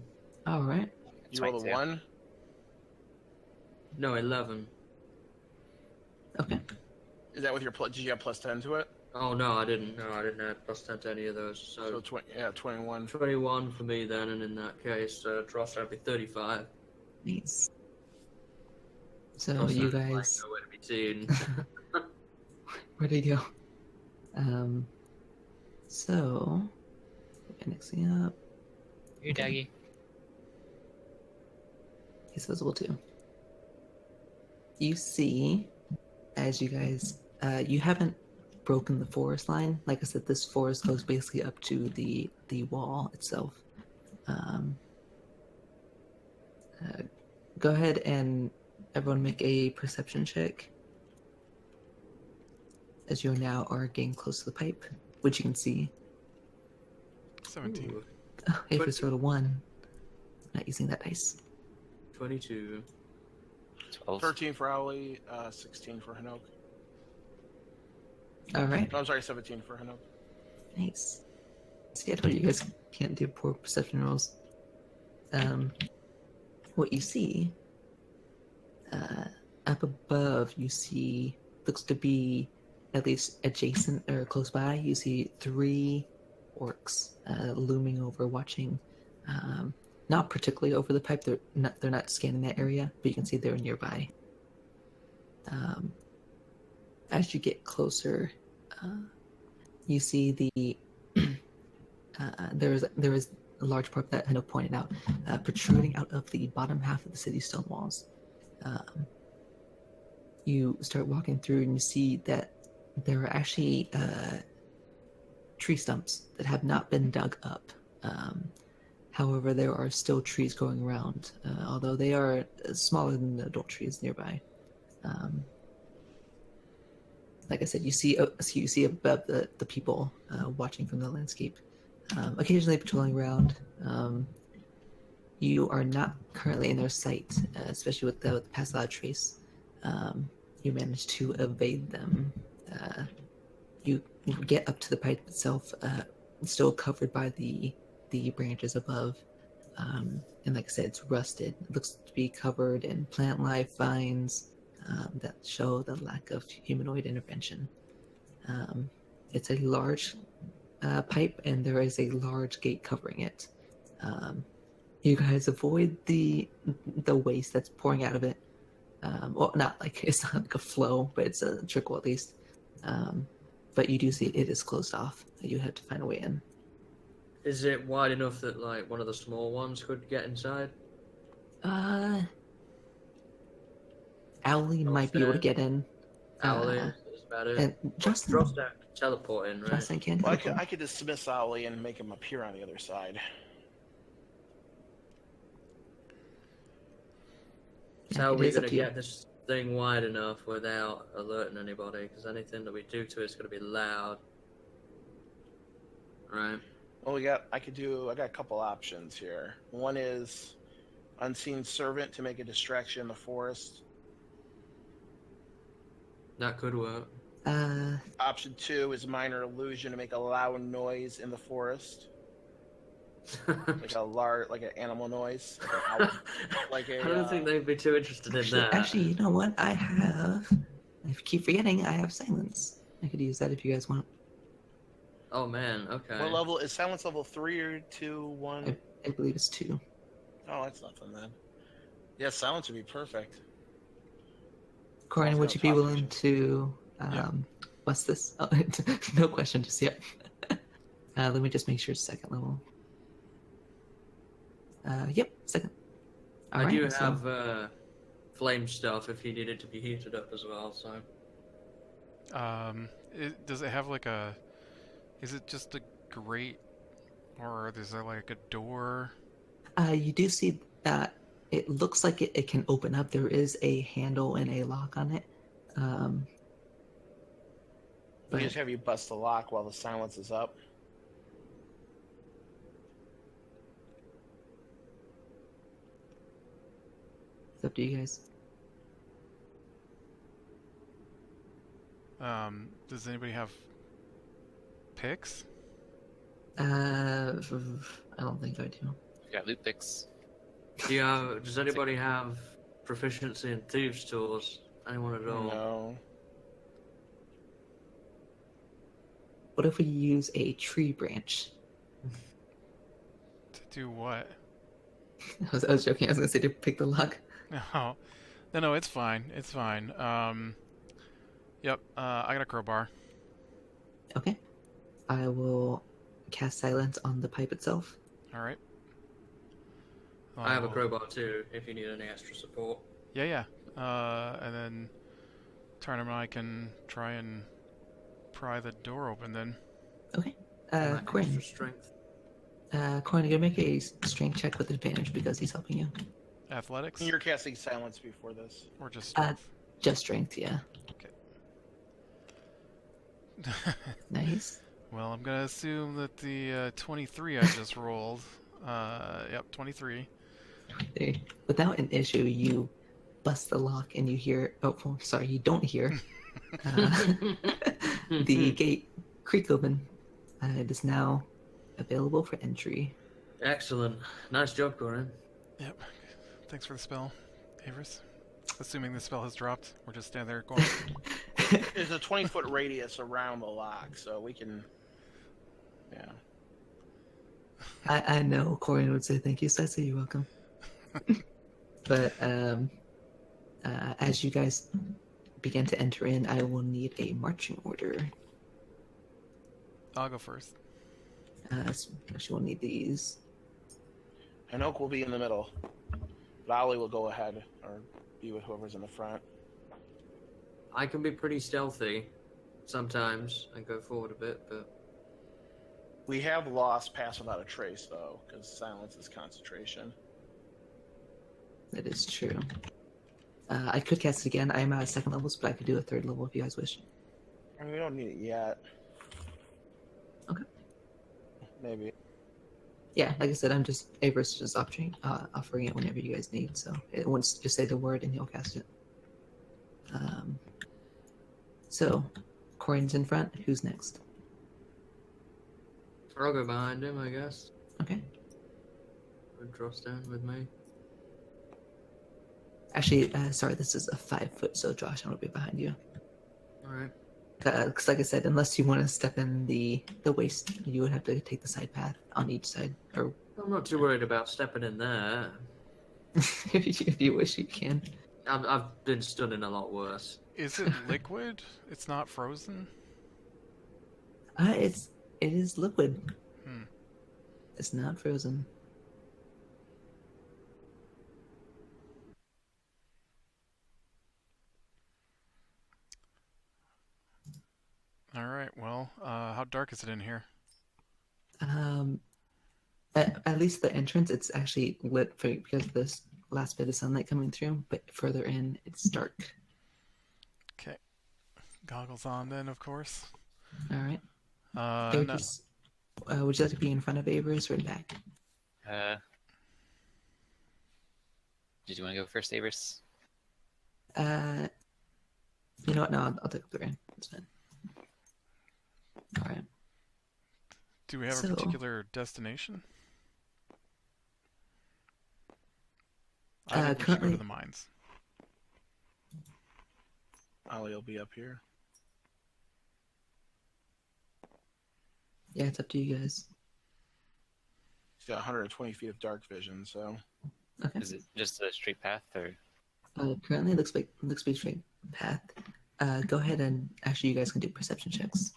All right. You rolled a 22. 1? No, 11. Okay. Is that with your plus? Did you have plus 10 to it? Oh, no, I didn't. No, I didn't have plus 10 to any of those. So, 21. 21 for me then, and in that case, Drostan would be 35. Nice. So Drostan you is, like, guys, nowhere to be seen. where'd he go? So mixing up. Here, Daggy. He's visible too. You see, as you guys, you haven't broken the forest line. Like I said, this forest goes basically up to the wall itself. Go ahead and everyone make a perception check. As you now are getting close to the pipe, which you can see. 17. Ooh, Oh, if it's rolled a 1, not using that dice. 22. 12. 13 for Holly, 16 for Hinoke. All right, No, I'm sorry, 17 for Hinoke. nice. See, I told you guys can't do poor perception rolls. What you see up above, you see looks to be at least adjacent or close by. You see 3 orcs looming over, watching. Not particularly over the pipe. They're not scanning that area, but you can see they're nearby. As you get closer, you see the there is a large part that Hino pointed out, protruding out of the bottom half of the city's stone walls. You start walking through and you see that there are actually tree stumps that have not been dug up. However, there are still trees growing around, although they are smaller than the adult trees nearby. Like I said, you see above the people watching from the landscape, occasionally patrolling around. You are not currently in their sight, especially with the past loud trace. You manage to evade them. You get up to the pipe itself, still covered by the branches above. And like I said, it's rusted. It looks to be covered in plant life, vines that show the lack of humanoid intervention. It's a large pipe, and there is a large gate covering it. You guys avoid the waste that's pouring out of it. Well, not like it's not like a flow, but it's a trickle at least. But you do see it is closed off. You have to find a way in. Is it wide enough that, like, one of the small ones could get inside? Owly might be able to fair. get in. Owly is about it. And Justin, Drostan can teleport in, right? Justin can Well, teleport. I could dismiss Ollie and make him appear on the other side. So how are it we is up going to to you. get this thing wide enough without alerting anybody? Because anything that we do to it's going to be loud. Right? Well, I got a couple options here. One is unseen servant to make a distraction in the forest. That could work. Option 2 is minor illusion to make a loud noise in the forest. like a large, like an animal noise, like a. I don't think they'd be too interested in that. Actually, you know what? I have. I keep forgetting. I have silence. I could use that if you guys want. Oh man, okay. What level is silence? Level 3 or 2, 1? I believe it's 2. Oh, that's nothing then. Yeah, silence would be perfect. Corin, Sounds would like you a be top willing option. to? What's this? Oh, no question just yet. Let me just make sure it's second level. Yep, second. I Alright, do so- have flame stuff if he needed to be heated up as well. So Does it have like a? Is it just a grate, or is there like a door? You do see that it looks like it can open up. There is a handle and a lock on it. We But just have you bust the lock while the silence is up. it's up to you guys. Does anybody have picks? I don't think I do. We got loot picks. does anybody have proficiency in thieves' tools? Anyone at all? No. What if we use a tree branch? To do what? I was joking. I was gonna say to pick the lock. No, no, it's fine. It's fine. Yep. I got a crowbar. Okay. I will cast silence on the pipe itself. All right. I have a will- crowbar too. If you need any extra support. Yeah. And then Tarnum and I can try and pry the door open then. Okay. And that Corin. extra strength. Corin, you're gonna make a strength check with advantage because he's helping you. Athletics? You're casting silence before this. Or just strength? Just strength, yeah. Nice. Well, I'm gonna assume that the 23 I just rolled. Yep, 23. There. Without an issue, you bust the lock and you hear. Oh, sorry, you don't hear the gate creak open. It is now available for entry. Excellent. Nice job, Corin. Yep. Thanks for the spell, Avers. Assuming the spell has dropped, we're just standing there going. There's a 20-foot radius around the lock, so we can. Yeah. I know Corin would say thank you, so I say you're welcome. But as you guys begin to enter in, I will need a marching order. I'll go first. So you will need these. And Oak will be in the middle. But Ollie will go ahead or be with whoever's in the front. I can be pretty stealthy sometimes and go forward a bit, but We have lost Pass Without a Trace, though, because silence is concentration. That is true. I could cast it again. I am at second levels, but I could do a third level if you guys wish. I mean, we don't need it yet. Okay. Maybe. Yeah, like I said, I'm just Avers just offering it whenever you guys need. So once just say the word and he'll cast it. So Corin's in front. Who's next? I'll go behind him, I guess. Okay. And draw down with me. Actually, sorry, this is a 5 foot, so Josh, I'm gonna be behind you. Alright. Because, like I said, unless you want to step in the waist, you would have to take the side path on each side. Or I'm not too worried about stepping in there. if you wish, you can. I've been stood in a lot worse. Is it liquid? It's not frozen? It is liquid. Hmm. It's not frozen. Alright, well, how dark is it in here? At least the entrance, it's actually lit because of this last bit of sunlight coming through. But further in, it's dark. Okay. Goggles on then, of course. All right. No. Just, would you like to be in front of Avers or in back? Did you want to go first, Avers? You know what? No, I'll take the rein. It's fine. All right. Do we have So- a particular destination? I think we should go currently- to the mines. Ollie will be up here. Yeah, it's up to you guys. He's got 120 feet of dark vision, so Okay. Is it just a straight path, or Currently, it looks like a straight path. Go ahead and actually, you guys can do perception checks.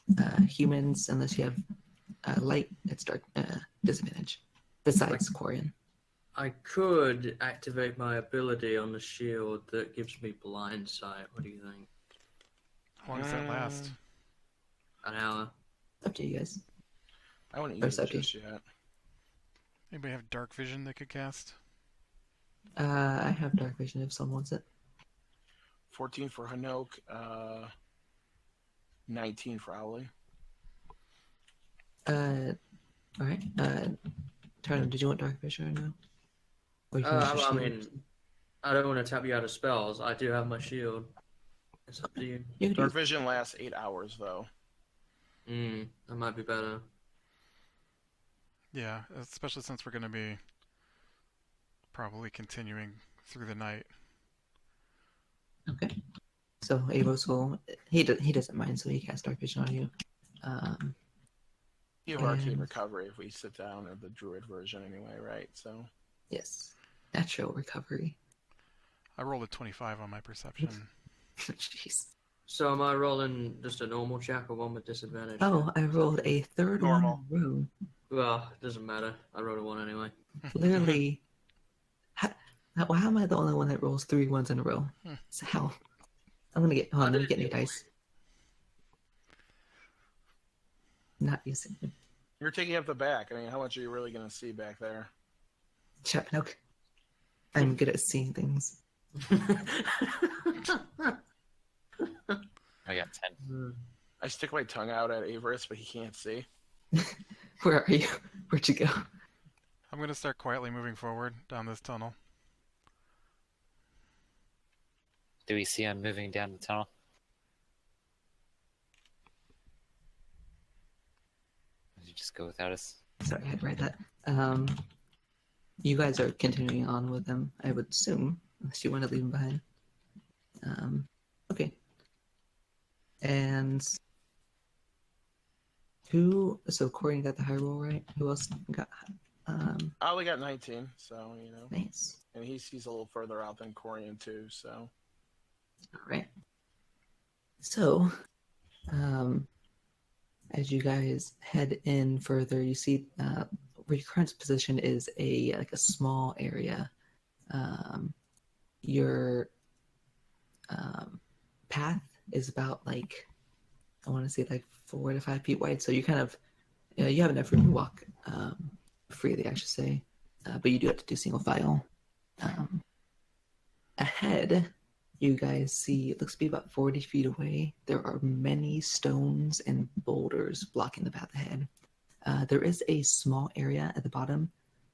Humans, unless you have light, it's dark. Disadvantage. Besides Quarian. I could activate my ability on the shield that gives me blind sight. What do you think? How long does that last? An hour. Up to you guys. I wouldn't use it Perception. just yet. Anybody have dark vision they could cast? I have dark vision if someone wants it. 14 for Hanok, 19 for Ollie. All right. Turner, did you want dark vision or no? Or you can use your I shield? mean, I don't want to tap you out of spells. I do have my shield. It's up to you. You can Dark use- vision lasts 8 hours, though. That might be better. Yeah, especially since we're going to be probably continuing through the night. Okay. So Avos will he doesn't mind, so he casts dark vision on you. You have arcane And- recovery if we sit down, or the druid version anyway, right? So Yes. Natural recovery. I rolled a 25 on my perception. Jeez. So am I rolling just a normal check or one with disadvantage? Oh, I rolled a third Normal. one in a row. Well, it doesn't matter. I rolled a 1 anyway. Literally. How am I the only one that rolls 3 ones in a row? Hmm. So how? I'm gonna get. Hold on, let me get new dice. Not using it. you're taking up the back. I mean, how much are you really going to see back there? Shut up. I'm good at seeing things. I got 10. I stick my tongue out at Avarice, but he can't see. Where are you? Where'd you go? I'm going to start quietly moving forward down this tunnel. Do we see him moving down the tunnel? Did you just go without us? Sorry, I had to write that. You guys are continuing on with them, I would assume, unless you want to leave them behind. Okay. And who? So Corey got the high roll, right? Who else got? Ollie got 19, so, you know. Nice. And he's a little further out than Corian, too, so. All right. So, as you guys head in further, you see where your current position is a small area. Your path is about I want to say 4 to 5 feet wide. So you kind of you have enough room to walk freely, I should say, but you do have to do single file. Ahead, you guys see it looks to be about 40 feet away. There are many stones and boulders blocking the path ahead. There is a small area at the bottom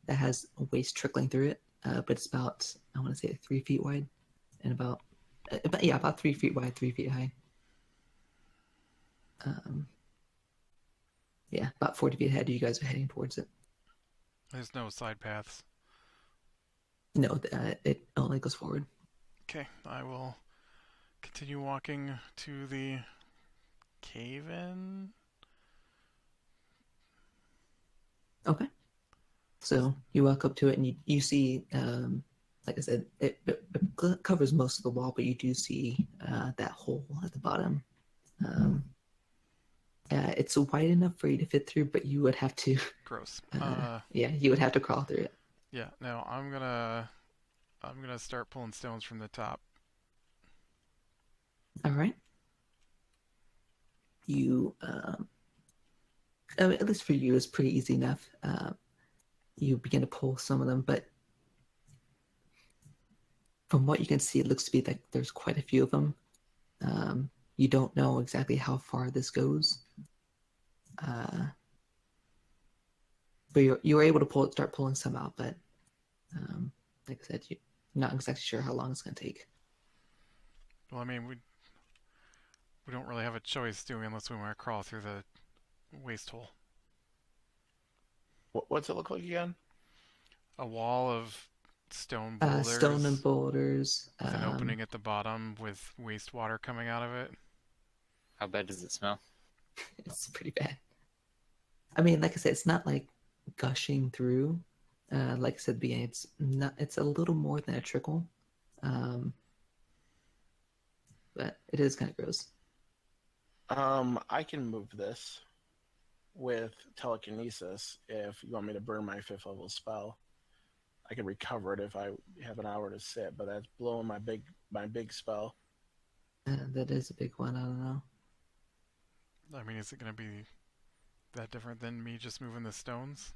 that has a waste trickling through it, but it's about, I want to say 3 feet wide and about 3 feet wide, 3 feet high. About 40 feet ahead, you guys are heading towards it. There's no side paths. No, it only goes forward. Okay, I will continue walking to the cave-in. Okay. So you walk up to it and you see, like I said, it covers most of the wall, but you do see that hole at the bottom. It's wide enough for you to fit through, but you would have to, Gross. you would have to crawl through it. Yeah, no, I'm gonna start pulling stones from the top. All right. You, at least for you, it's pretty easy enough. You begin to pull some of them, but from what you can see, it looks to be like there's quite a few of them. You don't know exactly how far this goes, but you were able to start pulling some out. But like I said, you're not exactly sure how long it's going to take. Well, I mean, we don't really have a choice, do we, unless we want to crawl through the waste hole. What's it look like again? A wall of stone boulders stone and boulders. with an opening at the bottom with wastewater coming out of it. How bad does it smell? It's pretty bad. I mean, like I said, it's not like gushing through. Like I said, at the beginning, it's not. It's a little more than a trickle, but it is kind of gross. I can move this with telekinesis if you want me to burn my 5th level spell. I can recover it if I have an hour to sit, but that's blowing my big spell. That is a big one. I don't know. I mean, is it going to be that different than me just moving the stones?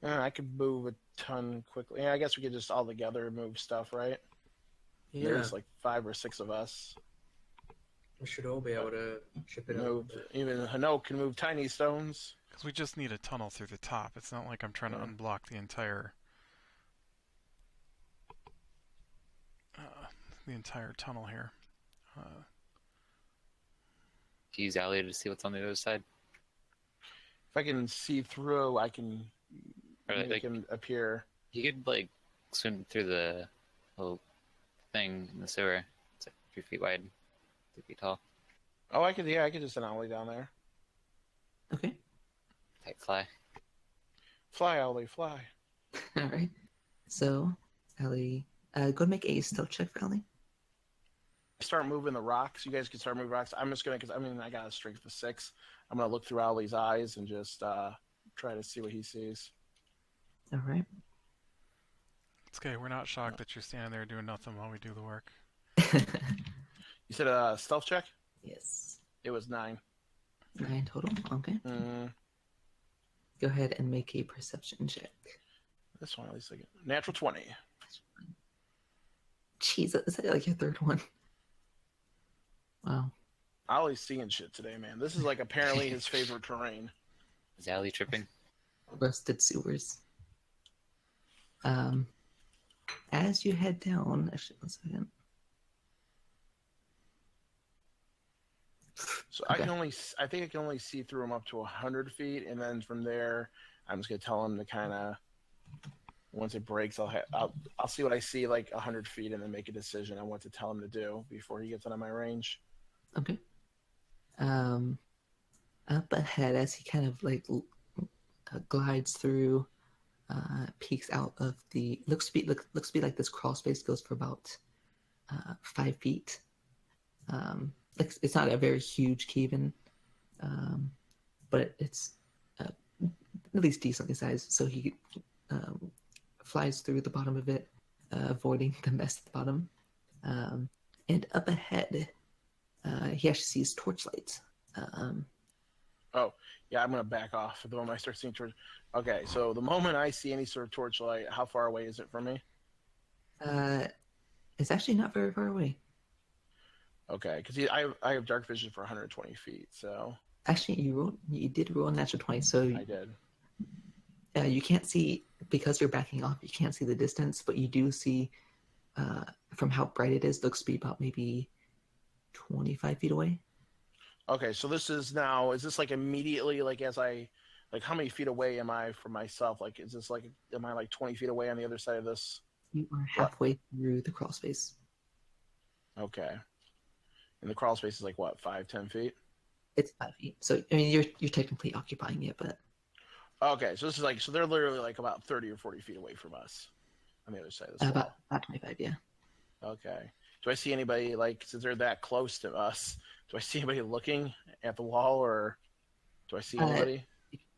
I could move a ton quickly. Yeah, I guess we could just all together move stuff, right? Yeah, There's like 5 or 6 of us. we should all be able to chip it Move. up. Even Hano can move tiny stones. Because we just need a tunnel through the top. It's not like I'm trying to Yeah. unblock the entire tunnel here. Do you use Allie to see what's on the other side? If I can see through, I can Or, make like, him appear. you could like swim through the little thing in the sewer. It's like 3 feet wide, 3 feet tall. Oh, I could. Yeah, I could just an ollie down there. Okay. Type fly. Fly, ollie, fly. All right. So, Ellie, go ahead and make a stealth check for Ellie. Start moving the rocks. You guys can start moving rocks. I'm just gonna, because I mean, I got a strength of 6. I'm gonna look through Ollie's eyes and just try to see what he sees. All right. It's okay. We're not shocked that you're standing there doing nothing while we do the work. You said a stealth check? Yes. It was 9. 9 total. Okay. Go ahead and make a perception check. This one at least I get natural 20. Jeez, is that like your third one? Wow. Ollie's seeing shit today, man. This is like apparently his favorite terrain. Is Allie tripping? Rusted sewers. As you head down, actually, 1 second. So Okay. I think I can only see through him up to 100 feet, and then from there, I'm just gonna tell him to kind of, once it breaks, I'll see what I see like 100 feet, and then make a decision on what to tell him to do before he gets out of my range. Okay. Up ahead, as he kind of like glides through, peeks out of the looks to be like this crawl space goes for about 5 feet. Like it's not a very huge cave-in, but it's at least decently sized. So he flies through the bottom of it, avoiding the mess at the bottom. And up ahead, he actually sees torchlights. Oh, yeah, I'm gonna back off the moment I start seeing torch. Okay, so the moment I see any sort of torchlight, how far away is it from me? It's actually not very far away. Okay, because I have dark vision for 120 feet, so Actually, you did roll a natural 20, so I did. you can't see, because you're backing off, you can't see the distance, but you do see from how bright it is, looks to be about maybe 25 feet away. Okay, so this is now, is this like immediately, like as I, like how many feet away am I from myself? Like, is this like, am I like 20 feet away on the other side of this? You are halfway through the crawl space. Okay. And the crawl space is like what, 5-10 feet? It's 5 feet. So, I mean, you're technically occupying it, but... Okay, so this is like, so they're literally like about 30 or 40 feet away from us on the other side of this wall. About 25, yeah. Okay. Do I see anybody, like, since they're that close to us, do I see anybody looking at the wall, or do I see anybody?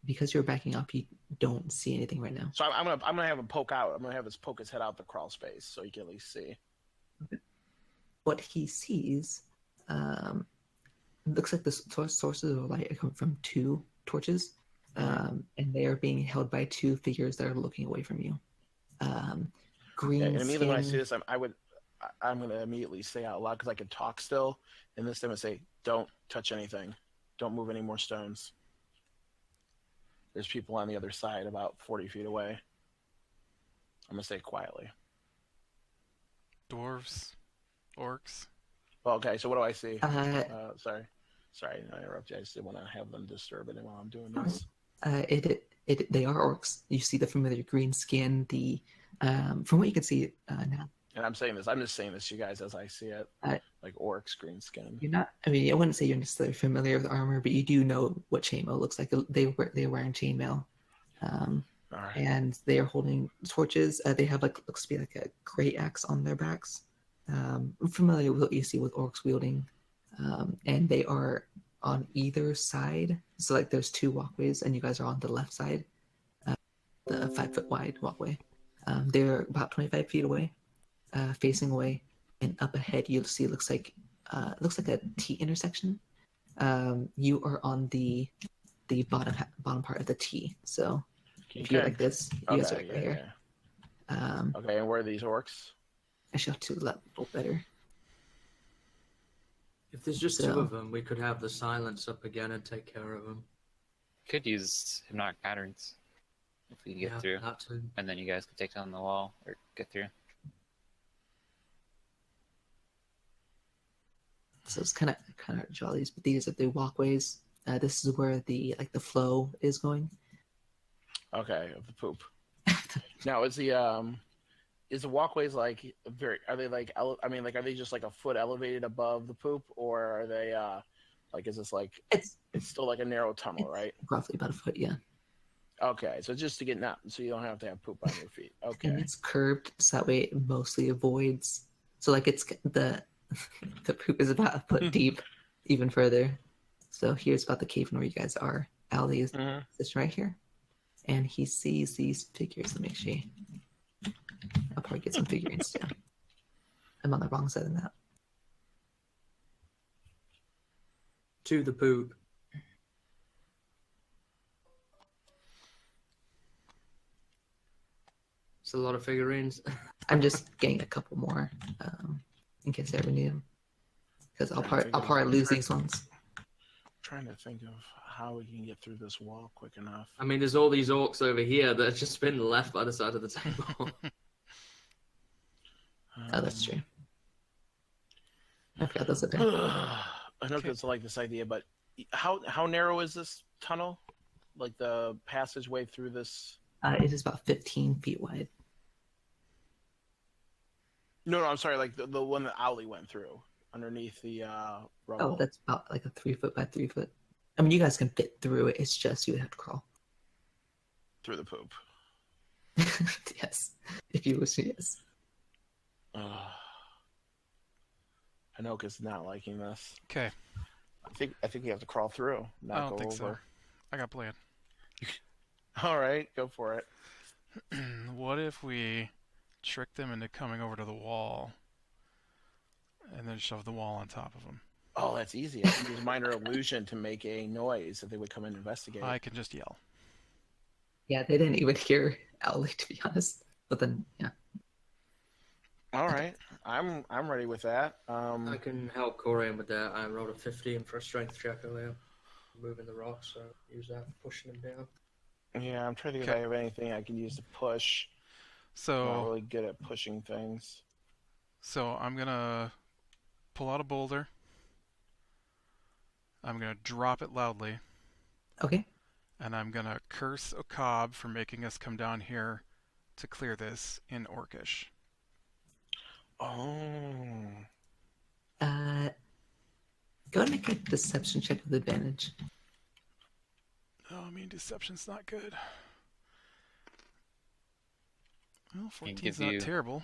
Because you're backing up, you don't see anything right now. So I'm gonna have him poke out. I'm gonna have his poke his head out the crawl space so he can at least see. What he sees looks like the sources of light come from 2 torches, and they are being held by 2 figures that are looking away from you. Green And immediately when I see skin. this, I'm gonna immediately say out loud, because I can talk still, and this time I say, "Don't touch anything. Don't move any more stones." There's people on the other side about 40 feet away. I'm gonna say it quietly. Dwarves, orcs. Well, okay, so what do I see? Uh, Sorry, I interrupt you. I just didn't want to have them disturb it while I'm doing this. They are orcs. You see the familiar green skin, the From what you can see now, And I'm just saying this to you guys as I see it. Like orcs, green skin. you're not. I mean, I wouldn't say you're necessarily familiar with armor, but you do know what chainmail looks like. They're wearing chainmail, All right. and they are holding torches. They have looks to be like a great axe on their backs. I'm familiar with what you see with orcs wielding, and they are on either side. So like there's two walkways, and you guys are on the left side, the 5-foot wide walkway. They're about 25 feet away, facing away, and up ahead you'll see looks like a T intersection. You are on the bottom part of the T. So if you're like this, you guys are right here. Okay, and where are these orcs? I should have to level better. If there's just two of them, we could have the silence up again and take care of them. Could use hypnotic patterns if we get through, that too. and then you guys could take down the wall or get through. So it's kind of jollies, but these are the walkways. This is where the flow is going. Okay, of the poop. Now is the walkways like very? Are they like? I mean, like, are they just like a foot elevated above the poop, or are they like? Is this like? It's still like a narrow tunnel, right? Roughly about a foot, yeah. Okay, so just to get out, so you don't have to have poop on your feet. Okay. And it's curved, so that way it mostly avoids. So like it's the poop is about a foot deep, even further. So here's about the cave where you guys are. Ali is sitting right here, and he sees these figures. Let me show you. I'll probably get some figurines too. I'm on the wrong side of that. To the poop. It's a lot of figurines. I'm just getting a couple more in case I ever need them. Because I'll probably lose these ones. Trying to think of how we can get through this wall quick enough. I mean, there's all these orcs over here that have just been left by the side of the table. Oh, that's true. I forgot those are there. I know it's like this idea, but how narrow is this tunnel? Like the passageway through this? It is about 15 feet wide. No, I'm sorry. Like the one that Ali went through underneath the rubble. Oh, that's about like a 3 foot by 3 foot. I mean, you guys can fit through it. It's just you would have to crawl. Through the poop. Yes, if you wish, yes. Anoka's not liking this. Okay. I think we have to crawl through, not I don't go think over. so. I got a plan. All right, go for it. What if we trick them into coming over to the wall and then shove the wall on top of them? Oh, that's easy. I can use minor illusion to make a noise if they would come and investigate. I can just yell. Yeah, they didn't even hear Ali, to be honest. But then, yeah. All right, I'm ready with that. I can help Corian with that. I rolled a 15 for a strength check earlier. Moving the rocks, so use that for pushing them down. Yeah, I'm trying to think if I have anything I can use to push. So I'm not really good at pushing things. So I'm gonna pull out a boulder. I'm gonna drop it loudly. Okay. And I'm gonna curse Okab for making us come down here to clear this in Orcish. Oh. Go ahead and make a deception check with advantage. Oh, I mean, deception's not good. Well, Can 14's give not you terrible.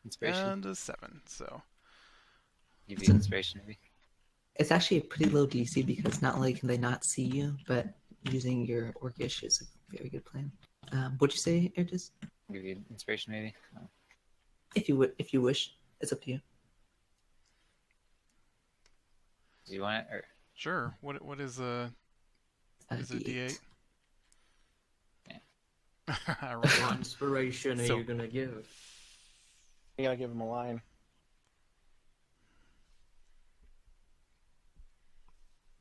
Inspiration. And a 7, so. Give you inspiration, maybe. It's actually a pretty low DC because not only can they not see you, but using your Orcish is a very good plan. What'd you say, Ertis? Give you inspiration, maybe. Oh. If you wish, it's up to you. Do you want it? Or Sure. What is a D8? Yeah. I rolled What one. inspiration are So- you going to give? You gotta give him a line.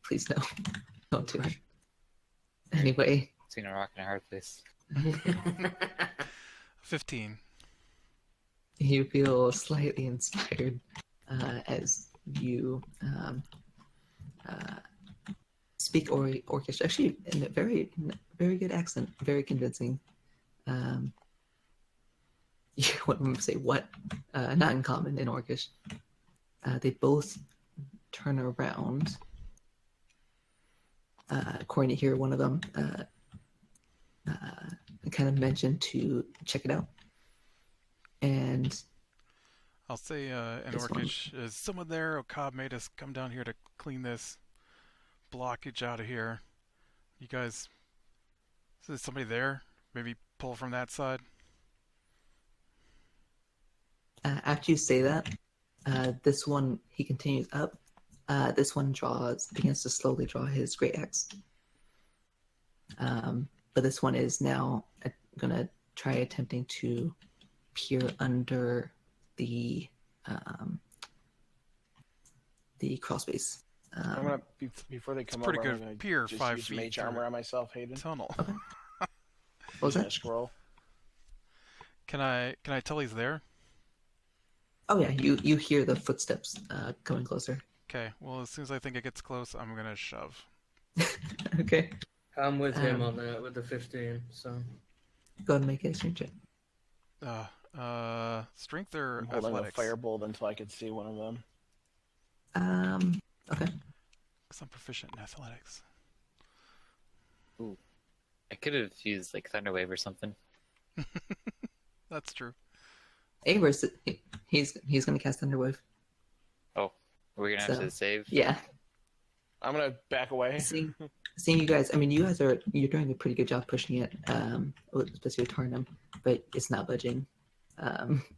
Please no. Don't do it. Anyway, between a rock and a hard place. 15. you feel slightly inspired as you speak Orcish, actually in a very good accent, very convincing. One of them say what? Not in common, in Orcish. They both turn around. According to here, one of them kind of mentioned to check it out. And I'll say in This one. Orcish, is someone there? Cobb made us come down here to clean this blockage out of here. You guys, is somebody there? Maybe pull from that side? after you say that, this one, he continues up. This one begins to slowly draw his great axe. But this one is now going to try attempting to peer under the crossbase. I'm gonna before they come pretty over. good I'm gonna pier, just 5 use feet mage through. armor on myself, Hayden. Tunnel. What was Using that? a scroll. Can I tell he's there? Oh yeah, you hear the footsteps coming closer. Okay. Well, as soon as I think it gets close, I'm gonna shove. Okay, I'm with him on that with the 15. So go ahead and make a strength check. Strength or I'm holding athletics? a firebolt until I can see one of them. Okay. Because I'm proficient in athletics. I could have used like Thunderwave or something. That's true. Avers, he's gonna cast Thunderwave. Oh, we're gonna have So, to save. Yeah. I'm gonna back away. Seeing you guys, I mean, you're doing a pretty good job pushing it, especially with Tarnum, but it's not budging.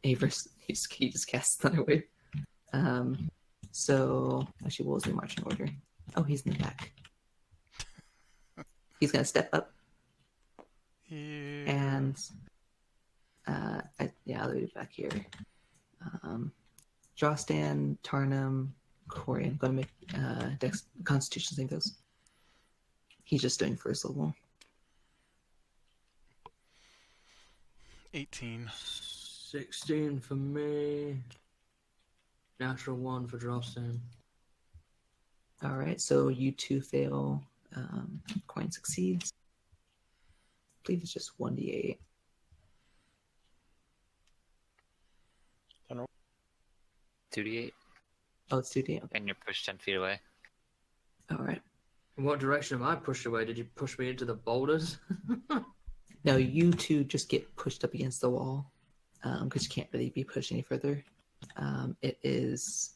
Avers, he just casts Thunderwave. So actually, what was the marching order? Oh, he's in the back. He's gonna step up Yeah. and I'll leave it back here. Jostan, Tarnum, Corey. I'm gonna make Constitution save those. He's just doing first level. 18. 16 for me. Natural 1 for Dropston. All right, so you two fail. Coin succeeds. I believe it's just 1d8. 2d8, Oh, it's 2d8. Okay. and you're pushed 10 feet away. All right. In what direction am I pushed away? Did you push me into the boulders? No, you two just get pushed up against the wall because you can't really be pushed any further. It is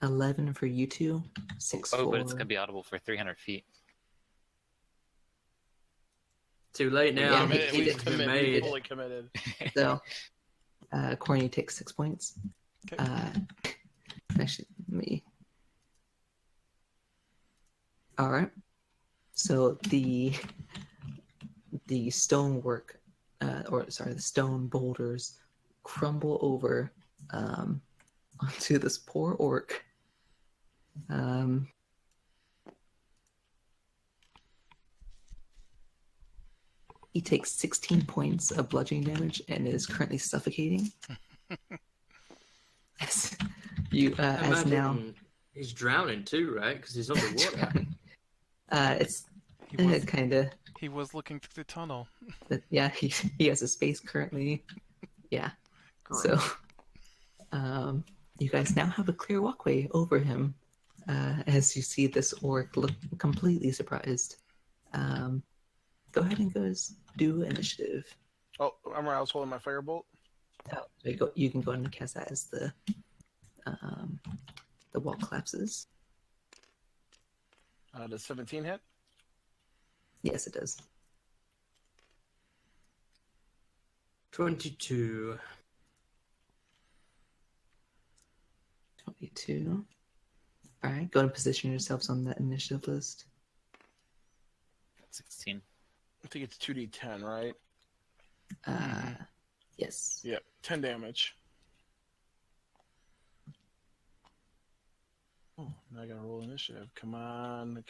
11 for you two, 6 Oh, for... but it's gonna be audible for 300 feet. Too late now. Yeah, Committed, he we did. committed, Made. fully committed. So, Corny takes 6 points. Okay. Actually, let me... All right. So the stonework, the stone boulders crumble over onto this poor orc. He takes 16 points of bludgeoning damage and is currently suffocating. as now, he's drowning too, right? Because he's underwater. it's He was, kind of... he was looking through the tunnel. Yeah, he has a space currently. Yeah. Gross. So, you guys now have a clear walkway over him as you see this orc look completely surprised. Go ahead and do initiative. Oh, remember I was holding my firebolt? Oh, so you can go ahead and cast that as the wall collapses. Does 17 hit? Yes, it does. 22. 22. All right, go ahead and position yourselves on that initiative list. 16. I think it's 2d10, right? Yes. Yep, 10 damage. Oh, now I gotta roll initiative. Come on.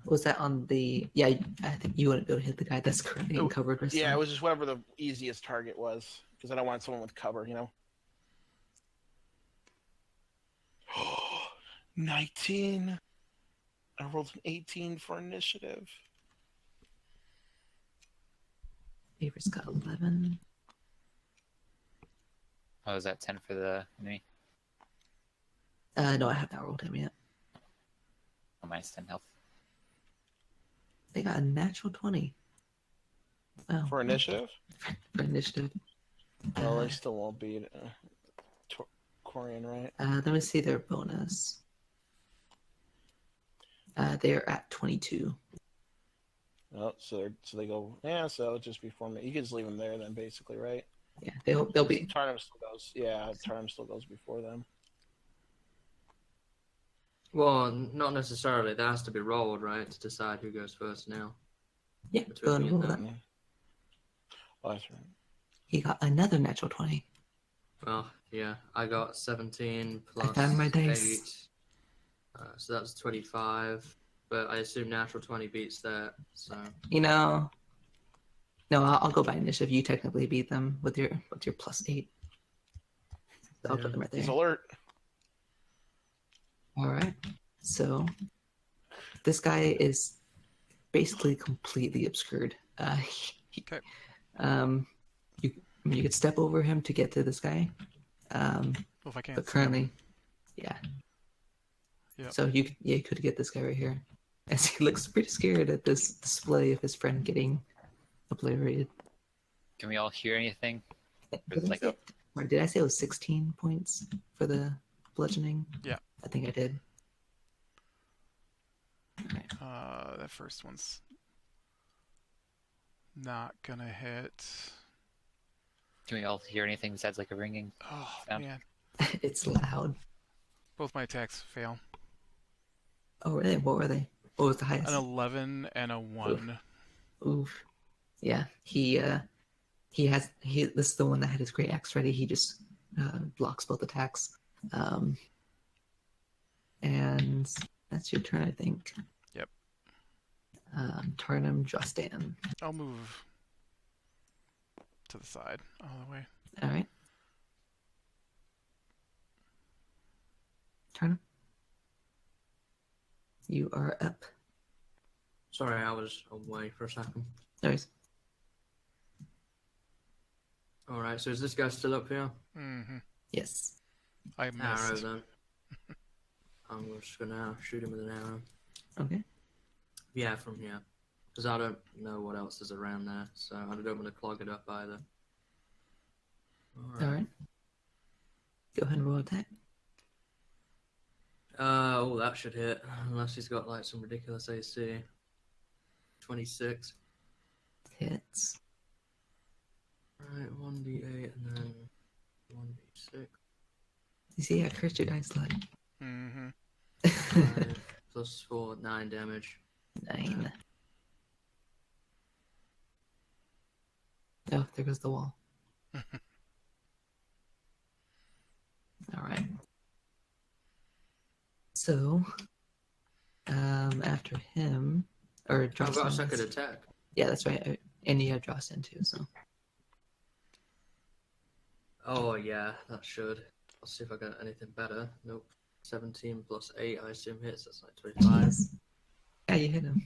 Was that on the... Yeah, I think you wouldn't be able to hit the guy that's currently covered with Yeah, some- it was just whatever the easiest target was, because I don't want someone with cover, you know? 19. I rolled an 18 for initiative. Favor's got 11. Oh, is that 10 for the enemy? No, I have not rolled him yet. Oh, minus 10 health. They got a natural 20. Wow. For initiative? For initiative. Well, they still won't beat Corian, right? Let me see their bonus. They're at 22. Oh, so they go. Yeah, so just before me. You can just leave them there then, basically, right? Yeah, they'll be. Tarnum still goes. Yeah, Tarnum still goes before them. Well, not necessarily. That has to be rolled, right, to decide who goes first now. Yeah, Between go and me roll and that. them. Oh, that's right. He got another natural 20. Well, yeah, I got 17 I plus found my 8. dice. So that's 25. But I assume natural 20 beats that. So You know, no, I'll go by initiative. You technically beat them with your +8. So I'll put them right He's there. alert. All right. So this guy is basically completely obscured. Okay. You could step over him to get to this guy. Well, if I can't But see him. currently, yeah. Yep. So you could get this guy right here, as he looks pretty scared at this display of his friend getting obliterated. Can we all hear anything? Did I, Like say, or did I say it was 16 points for the bludgeoning? Yeah. I think I did. That first one's not gonna hit. Can we all hear anything besides like a ringing? Oh Sound. man, It's loud. both my attacks fail. Oh, really? What were they? What was the highest? An 11 and a 1. Oof. Yeah, this is the one that had his great axe ready. He just blocks both attacks. And that's your turn, I think. Yep. Tarnum, Jostan. I'll move to the side all the way. All right. Tarnum. You are up. sorry, I was away for a second. No worries. All right, so is this guy still up here? Mm-hmm. Yes. I Arrow missed. then. I'm just gonna shoot him with an arrow. Okay. Yeah, from here. Because I don't know what else is around there, so I don't want to clog it up either. All right. Go ahead and roll attack. Oh, that should hit. Unless he's got like some ridiculous AC. 26. Hits. Right, 1d8 and then 1d6. You see, I cursed your dice slot. Mm-hmm. 5 plus 4, 9 damage. 9. Oh, there goes the wall. All right. So, after him, or I've got a Jostin. second attack. Yeah, that's right. And you have Jostin too, so. Oh, yeah, that should. I'll see if I got anything better. Nope. 17 plus 8, I assume hits. That's like 25. Jeez. Yeah, you hit him.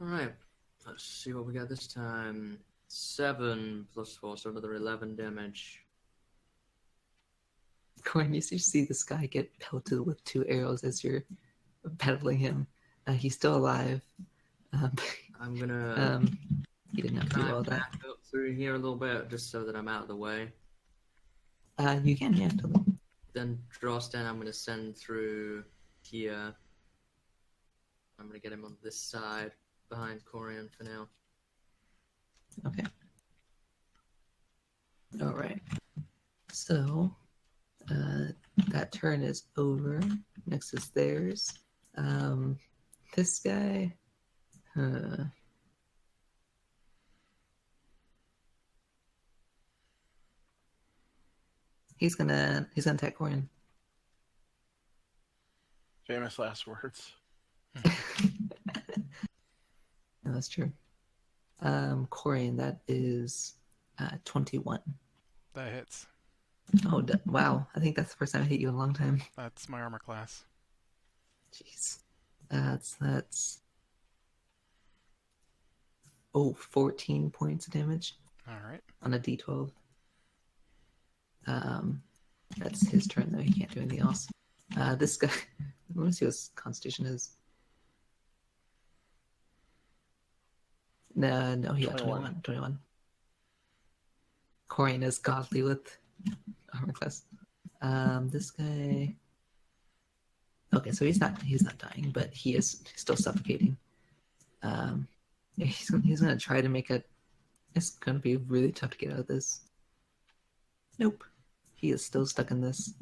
Alright. Let's see what we got this time. 7 plus 4, so another 11 damage. Corin, you see this guy get pelted with 2 arrows as you're battling him. He's still alive. I'm gonna He did not do try well and with that. back up through here a little bit, just so that I'm out of the way. You can, yeah. Totally. Then Drostan, I'm gonna send through here. I'm gonna get him on this side, behind Corian for now. Okay. All right. So, that turn is over. Next is theirs. This guy. He's gonna attack Corian. Famous last words. No, that's true. Corian, that is 21. That hits. Oh, wow. I think that's the first time I hit you in a long time. That's my armor class. Jeez. That's 14 points of damage All right. on a d12. That's his turn, though. He can't do anything else. This guy, let me see what his constitution is. No, he got 21. 21. Corian is godly with armor class. This guy. Okay, so he's not dying, but he is still suffocating. He's gonna try to make it. It's gonna be really tough to get out of this. Nope, he is still stuck in this.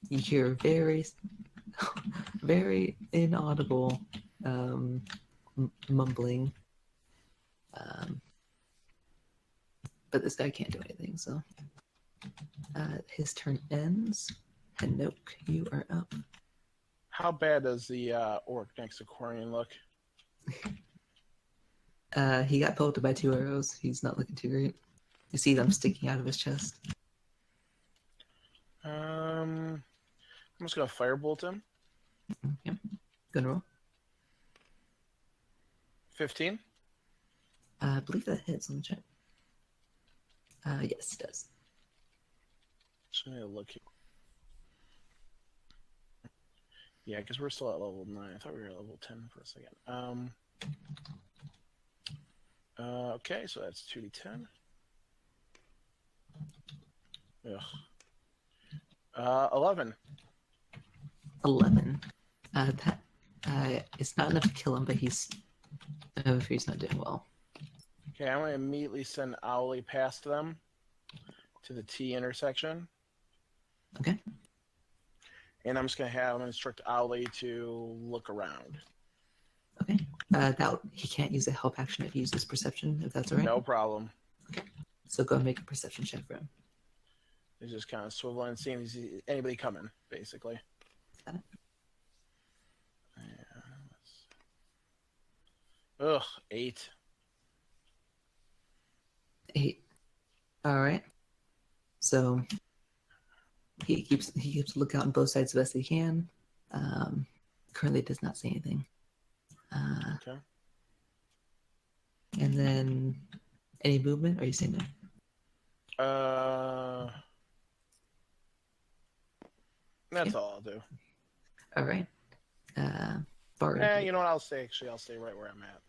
You hear very, very inaudible mumbling. But this guy can't do anything, so his turn ends. Hanook, you are up. How bad does the orc next to Corian look? He got pelted by 2 arrows. He's not looking too great. You see them sticking out of his chest. I'm just gonna firebolt him. Yep. Good roll. 15. I believe that hits. Let me check. Yes, it does. Just gonna look here. Yeah, because we're still at level 9. I thought we were at level 10 for a second. Okay, so that's 2d10. Ugh. 11. 11. That it's not enough to kill him, but he's not doing well. Okay, I'm gonna immediately send Owly past them to the T intersection. Okay. And I'm just gonna have him instruct Owly to look around. Okay. That he can't use a help action if he uses perception, if that's all right. No problem. So go and make a perception check for him. He's just kind of swiveling and seeing if he sees anybody coming, basically. Got it. Ugh, 8. 8. All right. So he keeps a lookout on both sides the best he can. Currently does not say anything. Okay. And then any movement, or you say no? That's all I'll do. All right. Bard. You know what? I'll stay right where I'm at.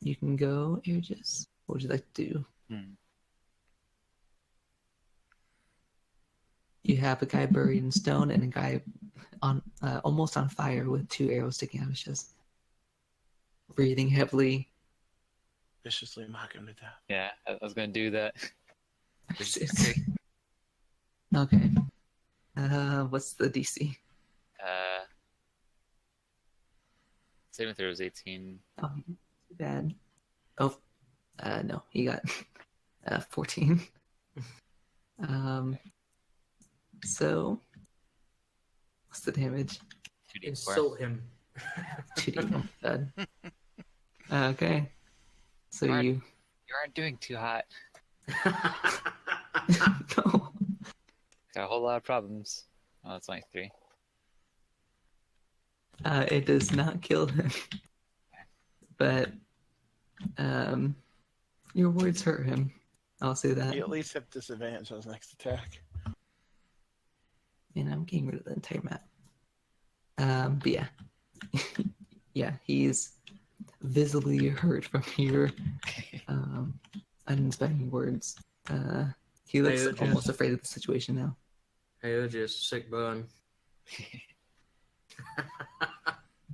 You can go, Aegis. What would you like to do? You have a guy buried in stone and a guy on almost on fire with 2 arrows sticking out of his chest. Breathing heavily. Viciously mock him to death. Yeah, I was gonna do that. Okay. What's the DC? Saving throw was 18. Oh, too bad. Oh, no, he got 14. So, what's the damage? 2d4. Insult him. 2D. Bad. Okay. So Alright. you. You aren't doing too hot. No. Got a whole lot of problems. Oh, it's only 3. It does not kill him. But your words hurt him. I'll say that. He at least have disadvantage on his next attack. And I'm getting rid of the entire map. But yeah. Yeah, he's visibly hurt from your uninspiring words. He looks Aegis. almost afraid of the situation now. Hey, Aegis, sick burn.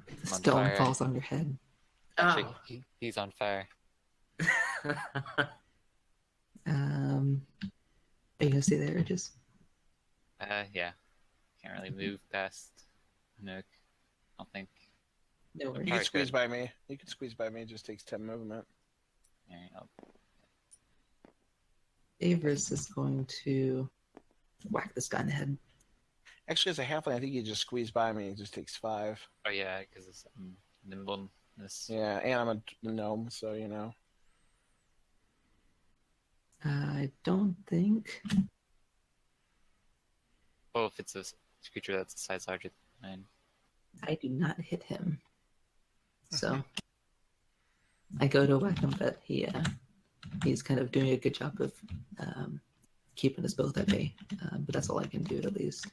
The On stone fire. falls on your head. Actually, Oh. he's on fire. Are you gonna stay there or just? Yeah. Can't really move past Nook. I don't think. No You worries. can Alright, squeeze good. by me. You can squeeze by me. It just takes 10 movement. Alright, Avers is going to whack this guy in the head. Actually, as a halfling, I think you just squeeze by me. It just takes 5. Oh yeah, because it's nimbleness. Yeah, and I'm a gnome, so you know. I don't think. Oh, if it's a creature that's a size larger than mine. I do not hit him. So I go to whack him, but he he's kind of doing a good job of keeping us both at bay. But that's all I can do, at least.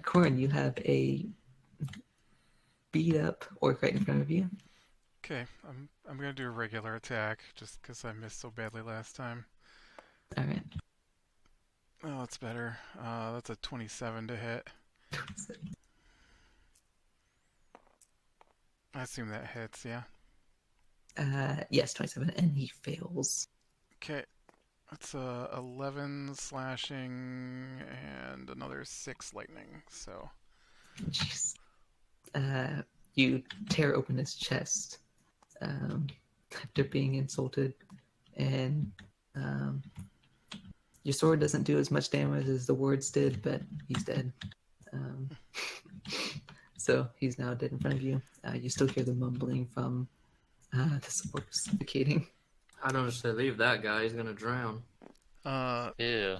Corin, you have a beat up orc right in front of you. Okay, I'm gonna do a regular attack just because I missed so badly last time. All right. Oh, that's better. That's a 27 to hit. I assume that hits, yeah. Yes, 27, and he fails. Okay, that's 11 slashing and another 6 lightning. So Jeez. You tear open his chest after being insulted, and your sword doesn't do as much damage as the words did, but he's dead. So he's now dead in front of you. You still hear the mumbling from this orc suffocating. I don't say leave that guy. He's gonna drown. Ew.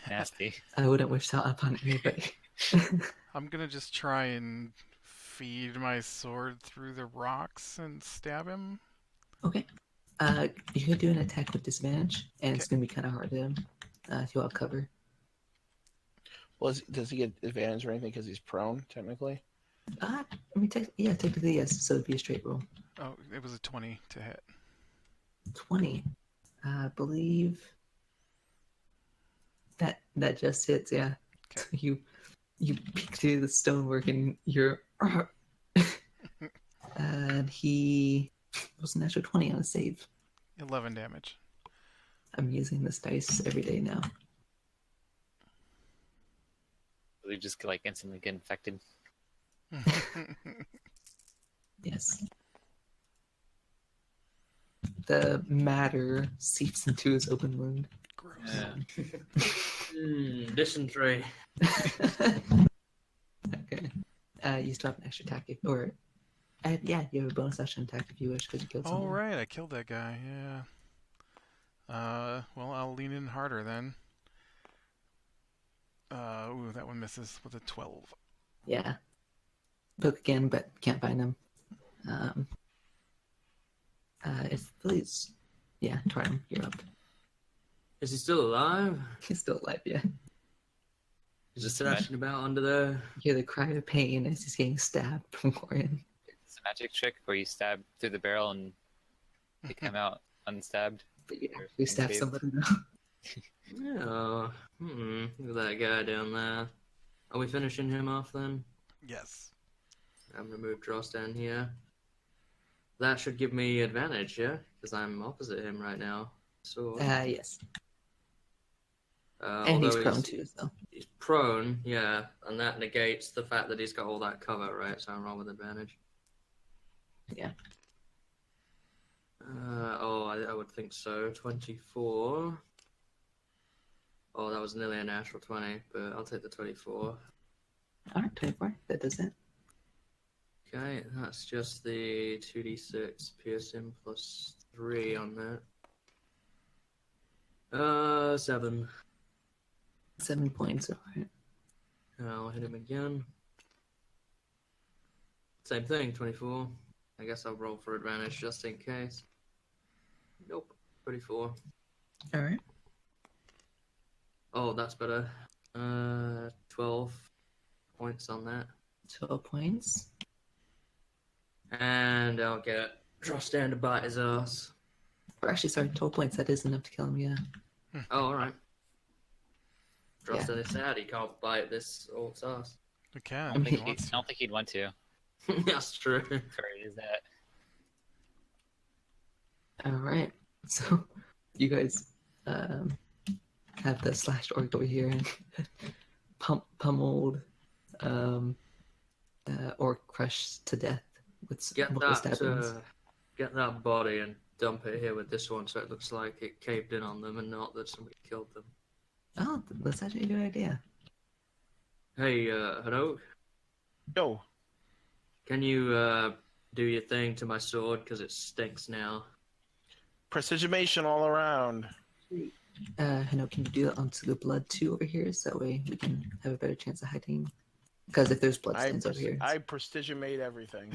Nasty. I wouldn't wish that upon anybody. I'm gonna just try and feed my sword through the rocks and stab him. Okay. You could do an attack with disadvantage, and it's going to be kind of hard to heal out cover. Well, does he get advantage or anything because he's prone, technically? I mean, technically, yes. So it'd be a straight roll. Oh, it was a 20 to hit. 20. I believe that just hits, yeah. Okay. You peek through the stonework and you're... and he was an extra 20 on a save. 11 damage. I'm using this dice every day now. We just like instantly get infected. Yes. The matter seeps into his open wound. Gross. Yeah. Dysentery. Okay. You still have an extra attack, yeah, you have a bonus action attack if you wish because you killed someone. All right, I killed that guy. Yeah. Well, I'll lean in harder then. Ooh, that one misses with a 12. Yeah. Poke again, but can't find him. It's please. Yeah, try him. You're up. Is he still alive? He's still alive, yeah. He's just thrashing about under there. You hear the cry of pain as he's getting stabbed from Warren. It's a magic trick where you stab through the barrel and they come out unstabbed. But you actually stab somebody now. Yeah. Look at that guy down there. Are we finishing him off then? Yes. I'm gonna move Dross down here. That should give me advantage, yeah? Because I'm opposite him right now. So. Yes. And although he's prone too, so. He's prone, yeah, and that negates the fact that he's got all that cover, right? So I'm wrong with advantage. Yeah. I would think so. 24. Oh, that was nearly a natural 20, but I'll take the 24. Alright, 24. That does it. Okay, that's just the 2d6 piercing plus 3 on that. 7. 7 points, alright. I'll hit him again. Same thing, 24. I guess I'll roll for advantage just in case. Nope, 24. Alright. Oh, that's better. 12 points on that. 12 points. And I'll get Dross down to bite his ass. Or actually, sorry, 12 points. That is enough to kill him, yeah. Oh, alright. Dross Yeah. is sad he can't bite this orc's ass. We can. I don't if he think wants to. he'd want to. That's true. Sorry, is that? Alright. So, you guys have the slashed orc over here and pummeled orc crushed to death with Get multiple that, stabbings. get that body and dump it here with this one so it looks like it caved in on them and not that somebody killed them. Oh, that's actually a good idea. Hey, Hadok, Yo, can you do your thing to my sword because it stinks now? precisionmation all around. Hano, can you do that onto the blood too over here so that way we can have a better chance of hiding? Because if there's blood stains over here. I precision made everything.